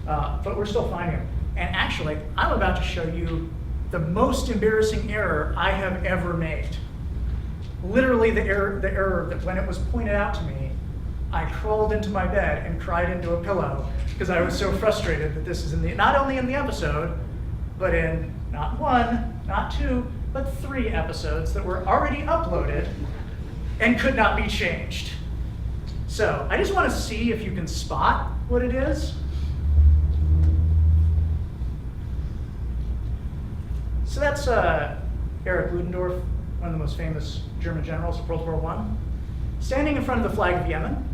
but we're still finding them. And actually, I'm about to show you the most embarrassing error I have ever made. Literally the error that when it was pointed out to me, I crawled into my bed and cried into a pillow because I was so frustrated that this is not only in the episode, but in not one, not two, but 3 episodes that were already uploaded and could not be changed. So I just want to see if you can spot what it is. So that's Erich Ludendorff, one of the most famous German generals of World War I, standing in front of the flag of Yemen.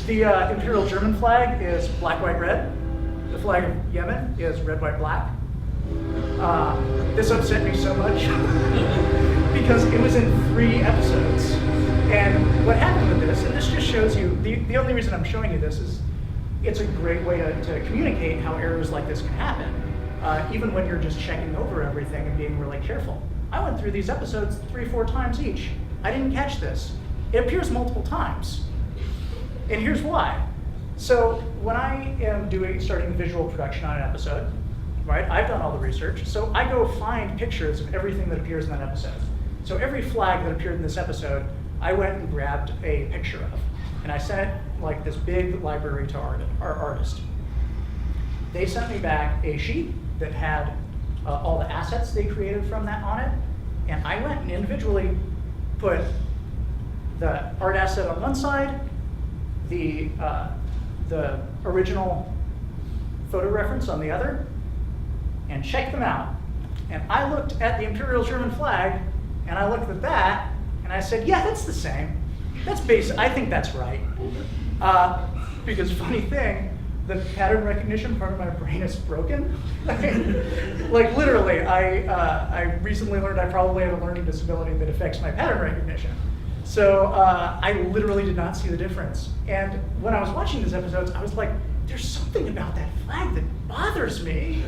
The Imperial German flag is black, white, red. The flag of Yemen is red, white, black. This upset me so much because it was in 3 episodes. And what happened with this, and this just shows you, the only reason I'm showing you this is it's a great way to communicate how errors like this can happen, even when you're just checking over everything and being really careful. I went through these episodes 3-4 times each. I didn't catch this. It appears multiple times. And here's why. So when I am starting visual production on an episode, right, I've done all the research, so I go find pictures of everything that appears in that episode. So every flag that appeared in this episode, I went and grabbed a picture of, and I sent like this big library to our artist. They sent me back a sheet that had all the assets they created from that on it, and I went and individually put the art asset on one side, the original photo reference on the other, and checked them out. And I looked at the Imperial German flag, and I looked at that, and I said, yeah, that's the same. That's basic. I think that's right. Because funny thing, the pattern recognition part of my brain is broken. Like literally, I recently learned I probably have a learning disability that affects my pattern recognition. So I literally did not see the difference. And when I was watching these episodes, I was like, there's something about that flag that bothers me.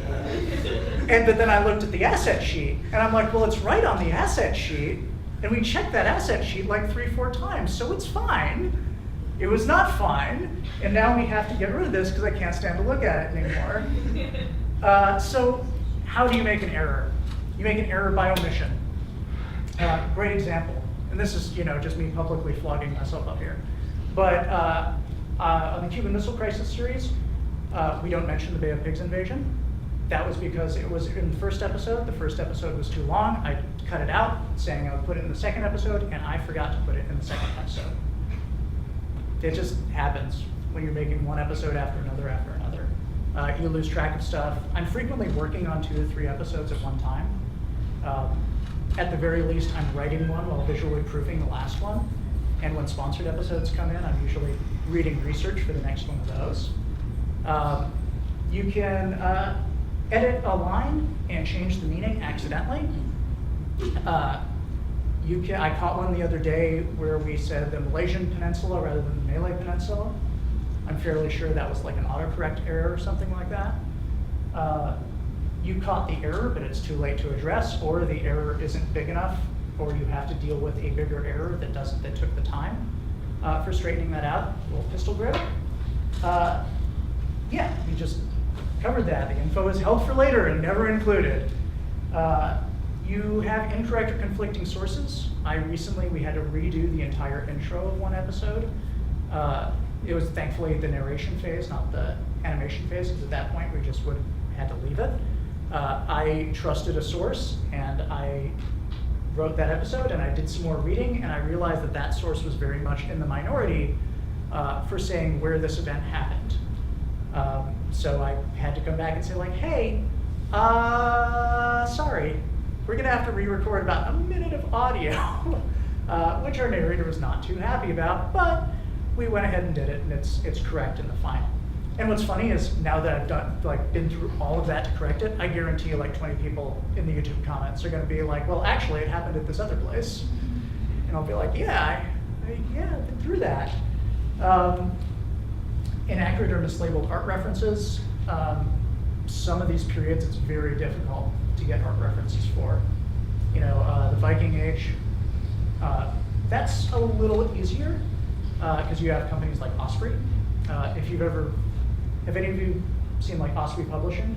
But then I looked at the asset sheet, and I'm like, well, it's right on the asset sheet. And we checked that asset sheet like 3-4 times, so it's fine. It was not fine, and now we have to get rid of this because I can't stand to look at it anymore. So how do you make an error? You make an error by omission. Great example, and this is just me publicly flogging myself up here. But on the Cuban Missile Crisis series, we don't mention the Bay of Pigs invasion. That was because it was in the first episode. The first episode was too long. I cut it out, saying I would put it in the second episode, and I forgot to put it in the second episode. It just happens when you're making one episode after another after another. You lose track of stuff. I'm frequently working on 2 to 3 episodes at one time. At the very least, I'm writing one while visually proofing the last one. And when sponsored episodes come in, I'm usually reading research for the next one of those. You can edit a line and change the meaning accidentally. I caught one the other day where we said the Malaysian Peninsula rather than the Malay Peninsula. I'm fairly sure that was like an autocorrect error or something like that. You caught the error, but it's too late to address, or the error isn't big enough, or you have to deal with a bigger error that took the time for straightening that out. A little pistol grip. Yeah, we just covered that. The info is held for later and never included. You have incorrect or conflicting sources. We had to redo the entire intro of one episode. It was thankfully the narration phase, not the animation phase, because at that point we just had to leave it. I trusted a source, and I wrote that episode, and I did some more reading, and I realized that source was very much in the minority for saying where this event happened. So I had to come back and say like, hey, sorry, we're gonna have to re-record about a minute of audio, which our narrator was not too happy about, but we went ahead and did it, and it's correct in the final. And what's funny is now that I've been through all of that to correct it, I guarantee you 20 people in the YouTube comments are gonna be like, well, actually it happened at this other place. And I'll be like, yeah, I've been through that. Inaccurate or mislabeled art references. Some of these periods, it's very difficult to get art references for. The Viking Age, That's a little easier because you have companies like Osprey. Have any of you seen like Osprey Publishing?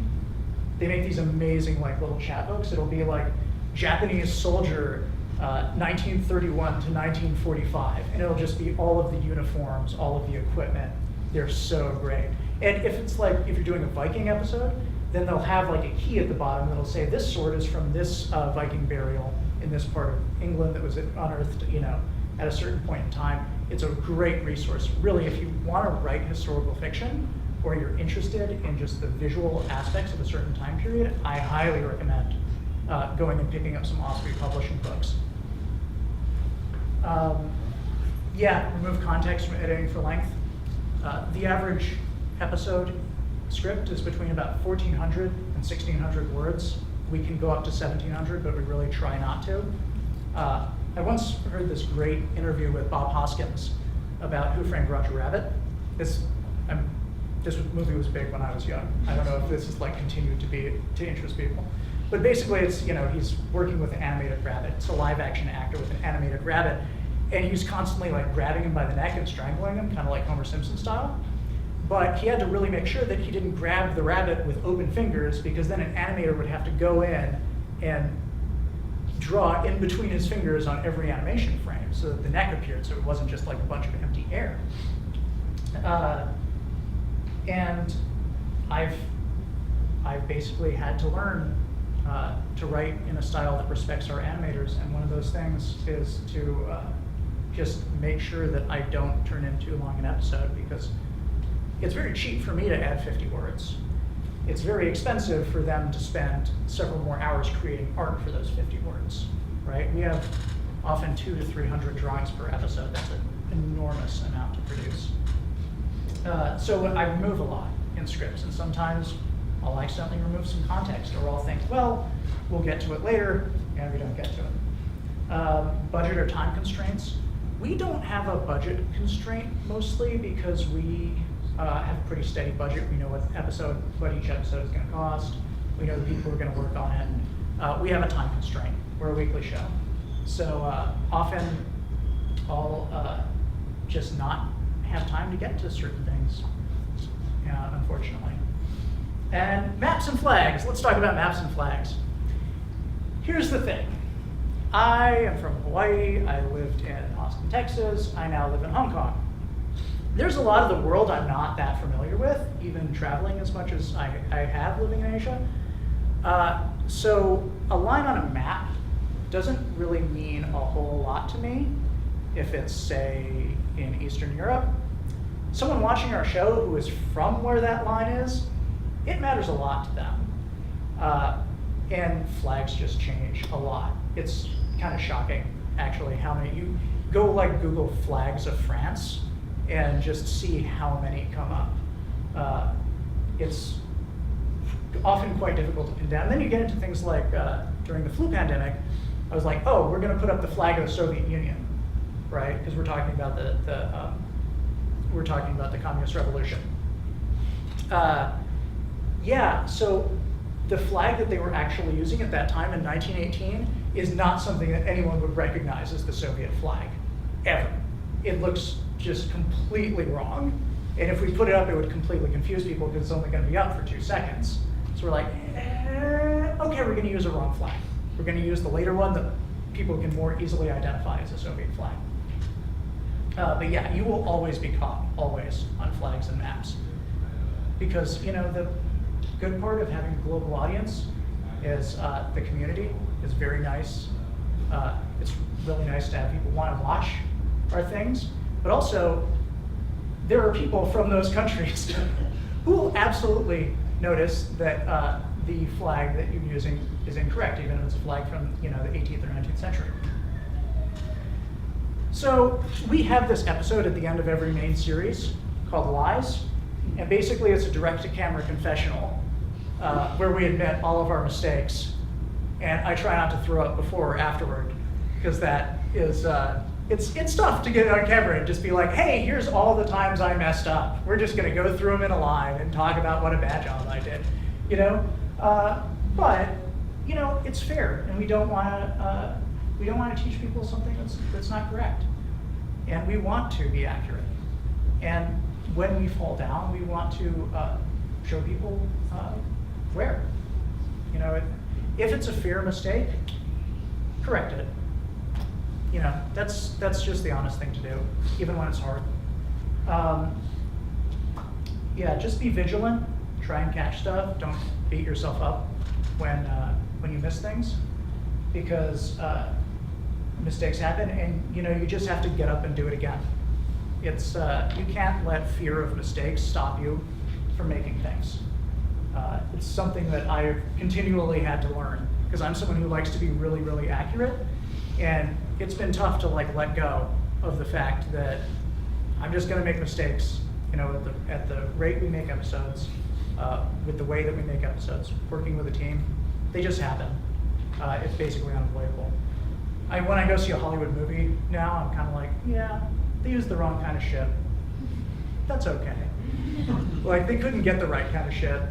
They make these amazing like little chapbooks. It'll be like Japanese soldier 1931 to 1945, and it'll just be all of the uniforms, all of the equipment. They're so great. And if you're doing a Viking episode, then they'll have like a key at the bottom that'll say this sword is from this Viking burial in this part of England that was unearthed, at a certain point in time. It's a great resource. Really, if you want to write historical fiction, or you're interested in just the visual aspects of a certain time period, I highly recommend going and picking up some Osprey Publishing books. Remove context from editing for length. The average episode script is between about 1,400 and 1,600 words. We can go up to 1,700, but we really try not to. I once heard this great interview with Bob Hoskins about Who Framed Roger Rabbit. This movie was big when I was young. I don't know if this has like continued to interest people. But basically it's, he's working with an animated rabbit. It's a live action actor with an animated rabbit. And he's constantly like grabbing him by the neck and strangling him, kind of like Homer Simpson style. But he had to really make sure that he didn't grab the rabbit with open fingers, because then an animator would have to go in and draw in between his fingers on every animation frame so that the neck appeared, so it wasn't just like a bunch of empty air. And I've basically had to learn to write in a style that respects our animators, and one of those things is to just make sure that I don't turn in too long an episode, because it's very cheap for me to add 50 words. It's very expensive for them to spend several more hours creating art for those 50 words, right? We have often 200 to 300 drawings per episode. That's an enormous amount to produce. So I remove a lot in scripts, and sometimes I'll accidentally remove some context, or I'll think, well, we'll get to it later, and we don't get to it. Budget or time constraints. We don't have a budget constraint mostly because we have a pretty steady budget. We know what each episode is going to cost. We know the people who are going to work on it. We have a time constraint. We're a weekly show. So often I'll just not have time to get to certain things, unfortunately. And maps and flags. Let's talk about maps and flags. Here's the thing. I am from Hawaii. I lived in Austin, Texas. I now live in Hong Kong. There's a lot of the world I'm not that familiar with, even traveling as much as I have living in Asia. So a line on a map doesn't really mean a whole lot to me if it's, say, in Eastern Europe. Someone watching our show who is from where that line is, it matters a lot to them. And flags just change a lot. It's kind of shocking, actually, how many. You go like Google flags of France and just see how many come up. It's often quite difficult to pin down. And then you get into things like during the flu pandemic, I was like, oh, we're going to put up the flag of the Soviet Union, right? Because we're talking about the communist revolution. So the flag that they were actually using at that time in 1918 is not something that anyone would recognize as the Soviet flag, ever. It looks just completely wrong. And if we put it up, it would completely confuse people because it's only going to be up for 2 seconds. So we're like, okay, we're going to use a wrong flag. We're going to use the later one that people can more easily identify as a Soviet flag. But yeah, you will always be caught, always, on flags and maps. Because, the good part of having a global audience is the community is very nice. It's really nice to have people want to watch our things, but also there are people from those countries who will absolutely notice that the flag that you're using is incorrect, even if it's a flag from the 18th or 19th century. So we have this episode at the end of every main series called Lies, and basically it's a direct-to-camera confessional where we admit all of our mistakes, and I try not to throw up before or afterward, because that is it's tough to get on camera and just be like, hey, here's all the times I messed up. We're just going to go through them in a line and talk about what a bad job I did, But it's fair, and we don't want to We don't want to teach people something that's not correct. And we want to be accurate. And when we fall down, we want to show people where. You know, if it's a fair mistake, correct it. You know, that's just the honest thing to do, even when it's hard. Yeah, just be vigilant. Try and catch stuff. Don't beat yourself up when you miss things, because mistakes happen, and you know, you just have to get up and do it again. It's you can't let fear of mistakes stop you from making things. It's something that I've continually had to learn, because I'm someone who likes to be really, really accurate, and it's been tough to like let go of the fact that I'm just going to make mistakes. You know, at the rate we make episodes, with the way that we make episodes, working with a team, they just happen. It's basically unavoidable. When I go see a Hollywood movie now, I'm kind of like, yeah, they used the wrong kind of ship. That's okay. Like, they couldn't get the right kind of ship.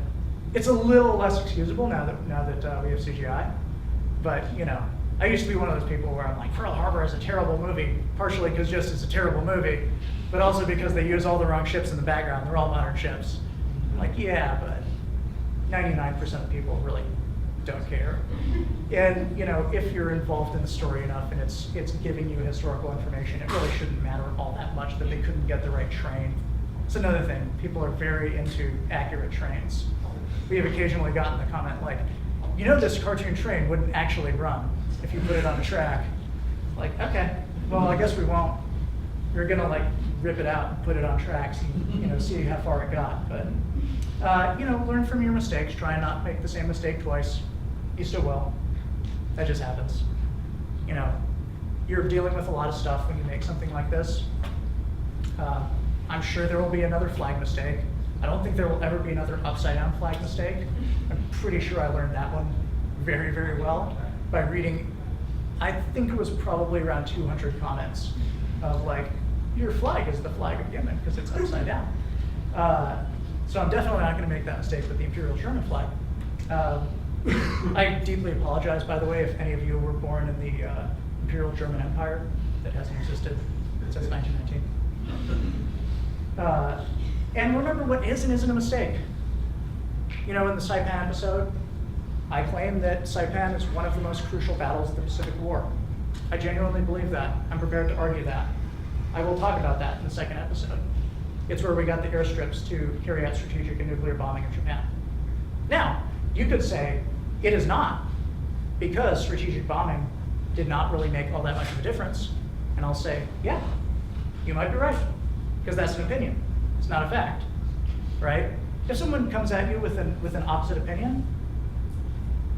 It's a little less excusable now that we have CGI. But you know, I used to be one of those people where I'm like, Pearl Harbor is a terrible movie, partially because just it's a terrible movie, but also because they use all the wrong ships in the background. They're all modern ships. I'm like, yeah, but 99% of people really don't care. And you know, if you're involved in the story enough and it's giving you historical information, it really shouldn't matter all that much that they couldn't get the right train. It's another thing. People are very into accurate trains. We have occasionally gotten the comment like, you know, this cartoon train wouldn't actually run if you put it on a track. Like, okay, well, I guess we won't. We're gonna like rip it out and put it on tracks and, you know, see how far it got. But you know, learn from your mistakes. Try and not make the same mistake twice. You still will. That just happens. You know, you're dealing with a lot of stuff when you make something like this. I'm sure there will be another flag mistake. I don't think there will ever be another upside down flag mistake. I'm pretty sure I learned that one very, very well by reading, I think it was probably around 200 comments of like, your flag is the flag of Yemen because it's upside down. So I'm definitely not going to make that mistake with the Imperial German flag. I deeply apologize, by the way, if any of you were born in the Imperial German Empire that hasn't existed since 1919. And remember what is and isn't a mistake. You know, in the Saipan episode, I claim that Saipan is one of the most crucial battles of the Pacific War. I genuinely believe that. I'm prepared to argue that. I will talk about that in the second episode. It's where we got the airstrips to carry out strategic and nuclear bombing of Japan. Now, you could say it is not, because strategic bombing did not really make all that much of a difference. And I'll say, yeah, you might be right, because that's an opinion. It's not a fact, right? If someone comes at you with an opposite opinion,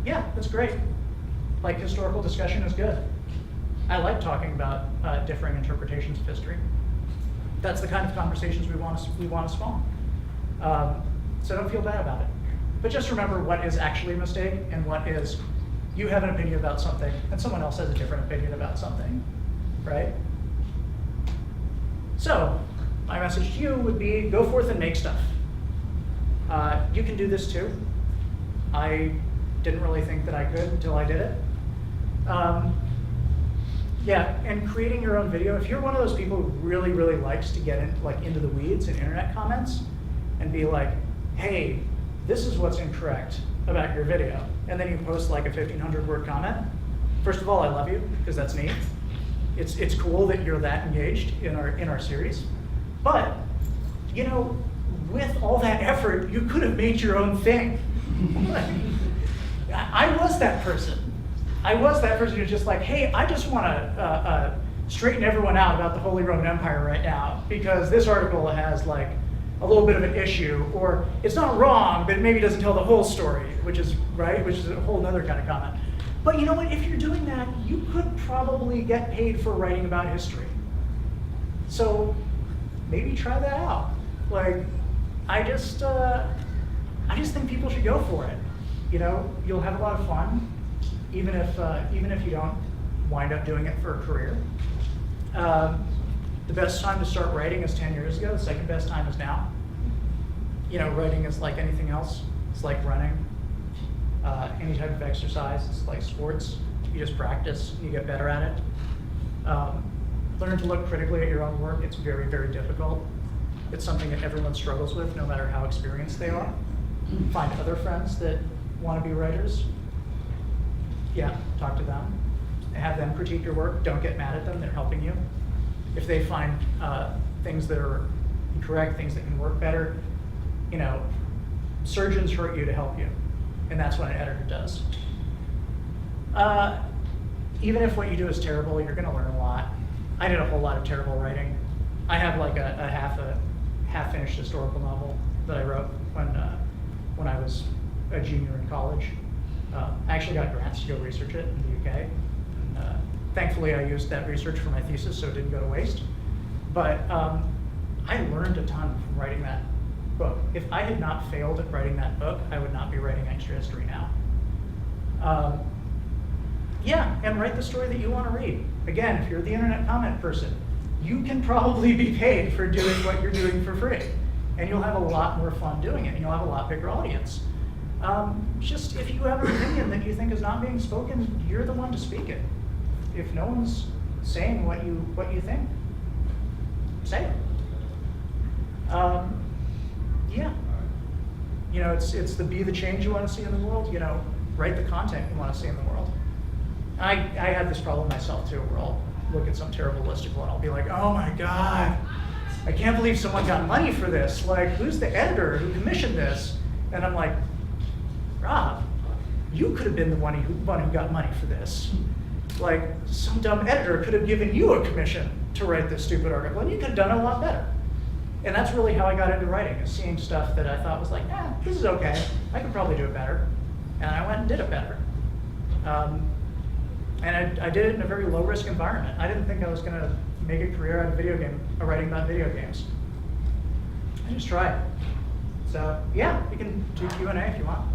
yeah, that's great. Like, historical discussion is good. I like talking about differing interpretations of history. That's the kind of conversations we want to spawn. So don't feel bad about it. But just remember what is actually a mistake and what is you have an opinion about something and someone else has a different opinion about something, right? So my message to you would be go forth and make stuff. You can do this too. I didn't really think that I could until I did it. Yeah, and creating your own video. If you're one of those people who really, really likes to get into the weeds in internet comments and be like, hey, this is what's incorrect about your video, and then you post like a 1,500 word comment. First of all, I love you because that's neat. It's cool that you're that engaged in our series. But you know, with all that effort, you could have made your own thing. I was that person. I was that person who's just like, hey, I just want to straighten everyone out about the Holy Roman Empire right now because this article has like a little bit of an issue, or it's not wrong, but it maybe doesn't tell the whole story, which is right, which is a whole other kind of comment. But you know what? If you're doing that, you could probably get paid for writing about history. So maybe try that out. Like, I just think people should go for it. You know, you'll have a lot of fun. Even if you don't wind up doing it for a career. The best time to start writing is 10 years ago. The second best time is now. You know, writing is like anything else. It's like running, any type of exercise. It's like sports. You just practice, you get better at it. Learn to look critically at your own work. It's very, very difficult. It's something that everyone struggles with, no matter how experienced they are. Find other friends that want to be writers. Yeah, talk to them. Have them critique your work. Don't get mad at them, they're helping you. If they find things that are incorrect, things that can work better, surgeons hurt you to help you. And that's what an editor does. Even if what you do is terrible, you're gonna learn a lot. I did a whole lot of terrible writing. I have like a half-finished historical novel that I wrote when I was a junior in college. I actually got grants to go research it in the UK. And, thankfully, I used that research for my thesis, so it didn't go to waste. But I learned a ton from writing that book. If I had not failed at writing that book, I would not be writing extra history now. Yeah, and write the story that you want to read. Again, if you're the internet comment person, you can probably be paid for doing what you're doing for free. And you'll have a lot more fun doing it, and you'll have a lot bigger audience. Just if you have an opinion that you think is not being spoken, you're the one to speak it. If no one's saying what you think, say it. Yeah. It's the be the change you want to see in the world, write the content you want to see in the world. I have this problem myself too, where I'll look at some terrible listicle and I'll be like, oh my God, I can't believe someone got money for this. Like, who's the editor who commissioned this? And I'm like, Rob, you could have been the one who got money for this. Like, some dumb editor could have given you a commission to write this stupid article, and you could have done it a lot better. And that's really how I got into writing, is seeing stuff that I thought was like, this is okay. I could probably do it better. And I went and did it better. And I did it in a very low-risk environment. I didn't think I was going to make a career out of writing about video games. I just tried. So yeah, we can do Q&A if you want.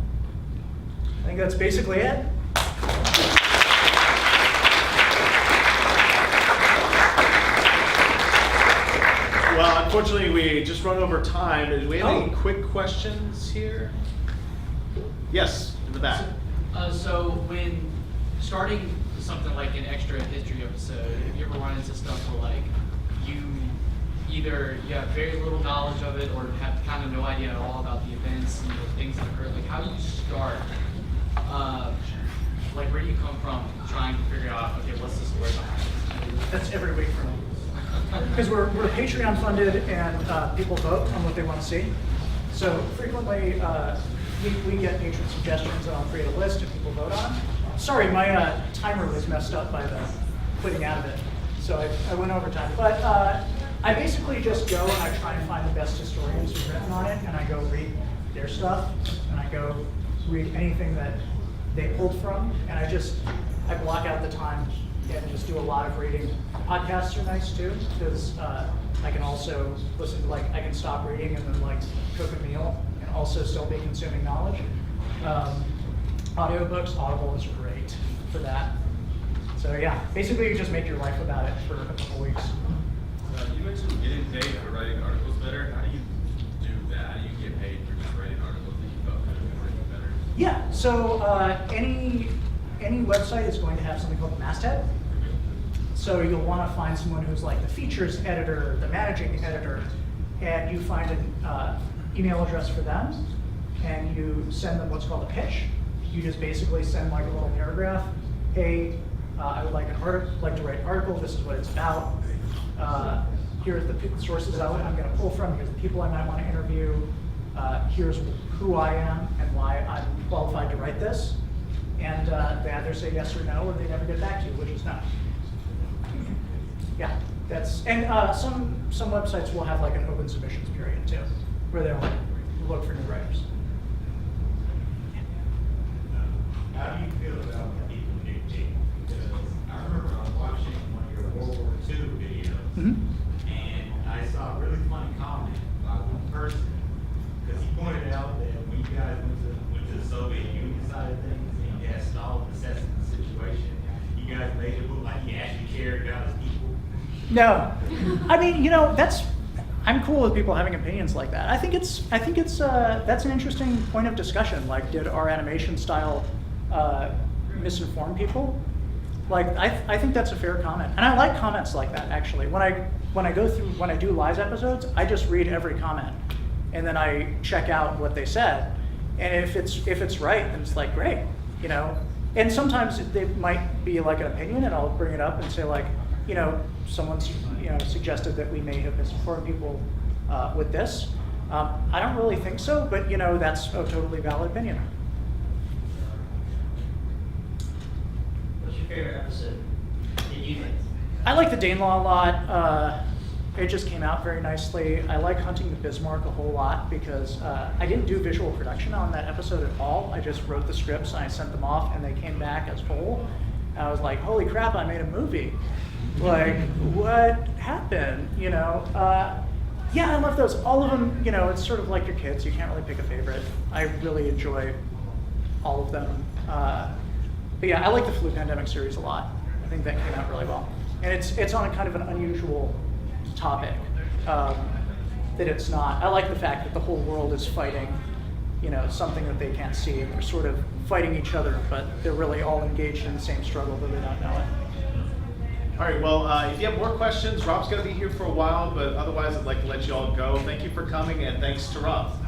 I think that's basically it. Well, unfortunately, we just run over time. Do we have any quick questions here? Yes, in the back. So when starting something like an extra history episode, have you ever run into stuff where like you have very little knowledge of it or have kind of no idea at all about the events and the things that occurred? Like, how do you start? Like, where do you come from trying to figure out, okay, what's the story behind it? That's every week for me. Because we're Patreon funded and people vote on what they want to see. So frequently we get patron suggestions and I'll create a list and people vote on. Sorry, my timer was messed up by the putting out of it. So I went over time. But I basically just go and I try and find the best historians who've written on it, and I go read their stuff, and I go read anything that they pulled from, and I block out the time and just do a lot of reading. Podcasts are nice too, because I can also listen to, I can stop reading and then cook a meal and also still be consuming knowledge. Audiobooks, Audible is great for that. So yeah, basically you just make your life about it for a couple weeks. You mentioned getting paid for writing articles better. How do you do that? How do you get paid for just writing articles that you felt could have written better? Yeah, so any website is going to have something called the masthead. So you'll want to find someone who's like the features editor, the managing editor, and you find an email address for them, and you send them what's called a pitch. You just basically send a little paragraph. Hey, I would like to write an article. This is what it's about. Here's the sources I'm going to pull from. Here's the people I might want to interview. Here's who I am and why I'm qualified to write this. And they either say yes or no, or they never get back to you, which is no. Yeah, some websites will have an open submissions period too, where they'll look for new writers. How do you feel about when people dictate? Because I remember I was watching one of your World War II videos, and I saw a really funny comment by one person, because he pointed out that when you guys went to the Soviet Union side of things, and you had Stalin assessing the situation, you guys made it look like he actually cared about his people. No, I mean, I'm cool with people having opinions like that. I think it's that's an interesting point of discussion. Did our animation style misinform people? Like, I think that's a fair comment. And I like comments like that, actually. When I do live episodes, I just read every comment. And then I check out what they said. And if it's right, then it's like, great, you know? And sometimes they might be like an opinion, and I'll bring it up and say, like, you know, someone's, you know, suggested that we may have misinformed people with this. I don't really think so, but, you know, that's a totally valid opinion. What's your favorite episode? Did you think? I like the Danelaw a lot. It just came out very nicely. I like Hunting the Bismarck a whole lot because I didn't do visual production on that episode at all. I just wrote the scripts and I sent them off, and they came back as whole. And I was like, holy crap, I made a movie. Like, what happened? You know? Yeah, I love those. All of them, you know, it's sort of like your kids. You can't really pick a favorite. I really enjoy all of them. But yeah, I like the flu pandemic series a lot. I think that came out really well. And it's on a kind of an unusual topic that it's not. I like the fact that the whole world is fighting, you know, something that they can't see. They're sort of fighting each other, but they're really all engaged in the same struggle, though they don't know it. All right, well, if you have more questions, Rob's going to be here for a while, but otherwise I'd like to let you all go. Thank you for coming, and thanks to Rob.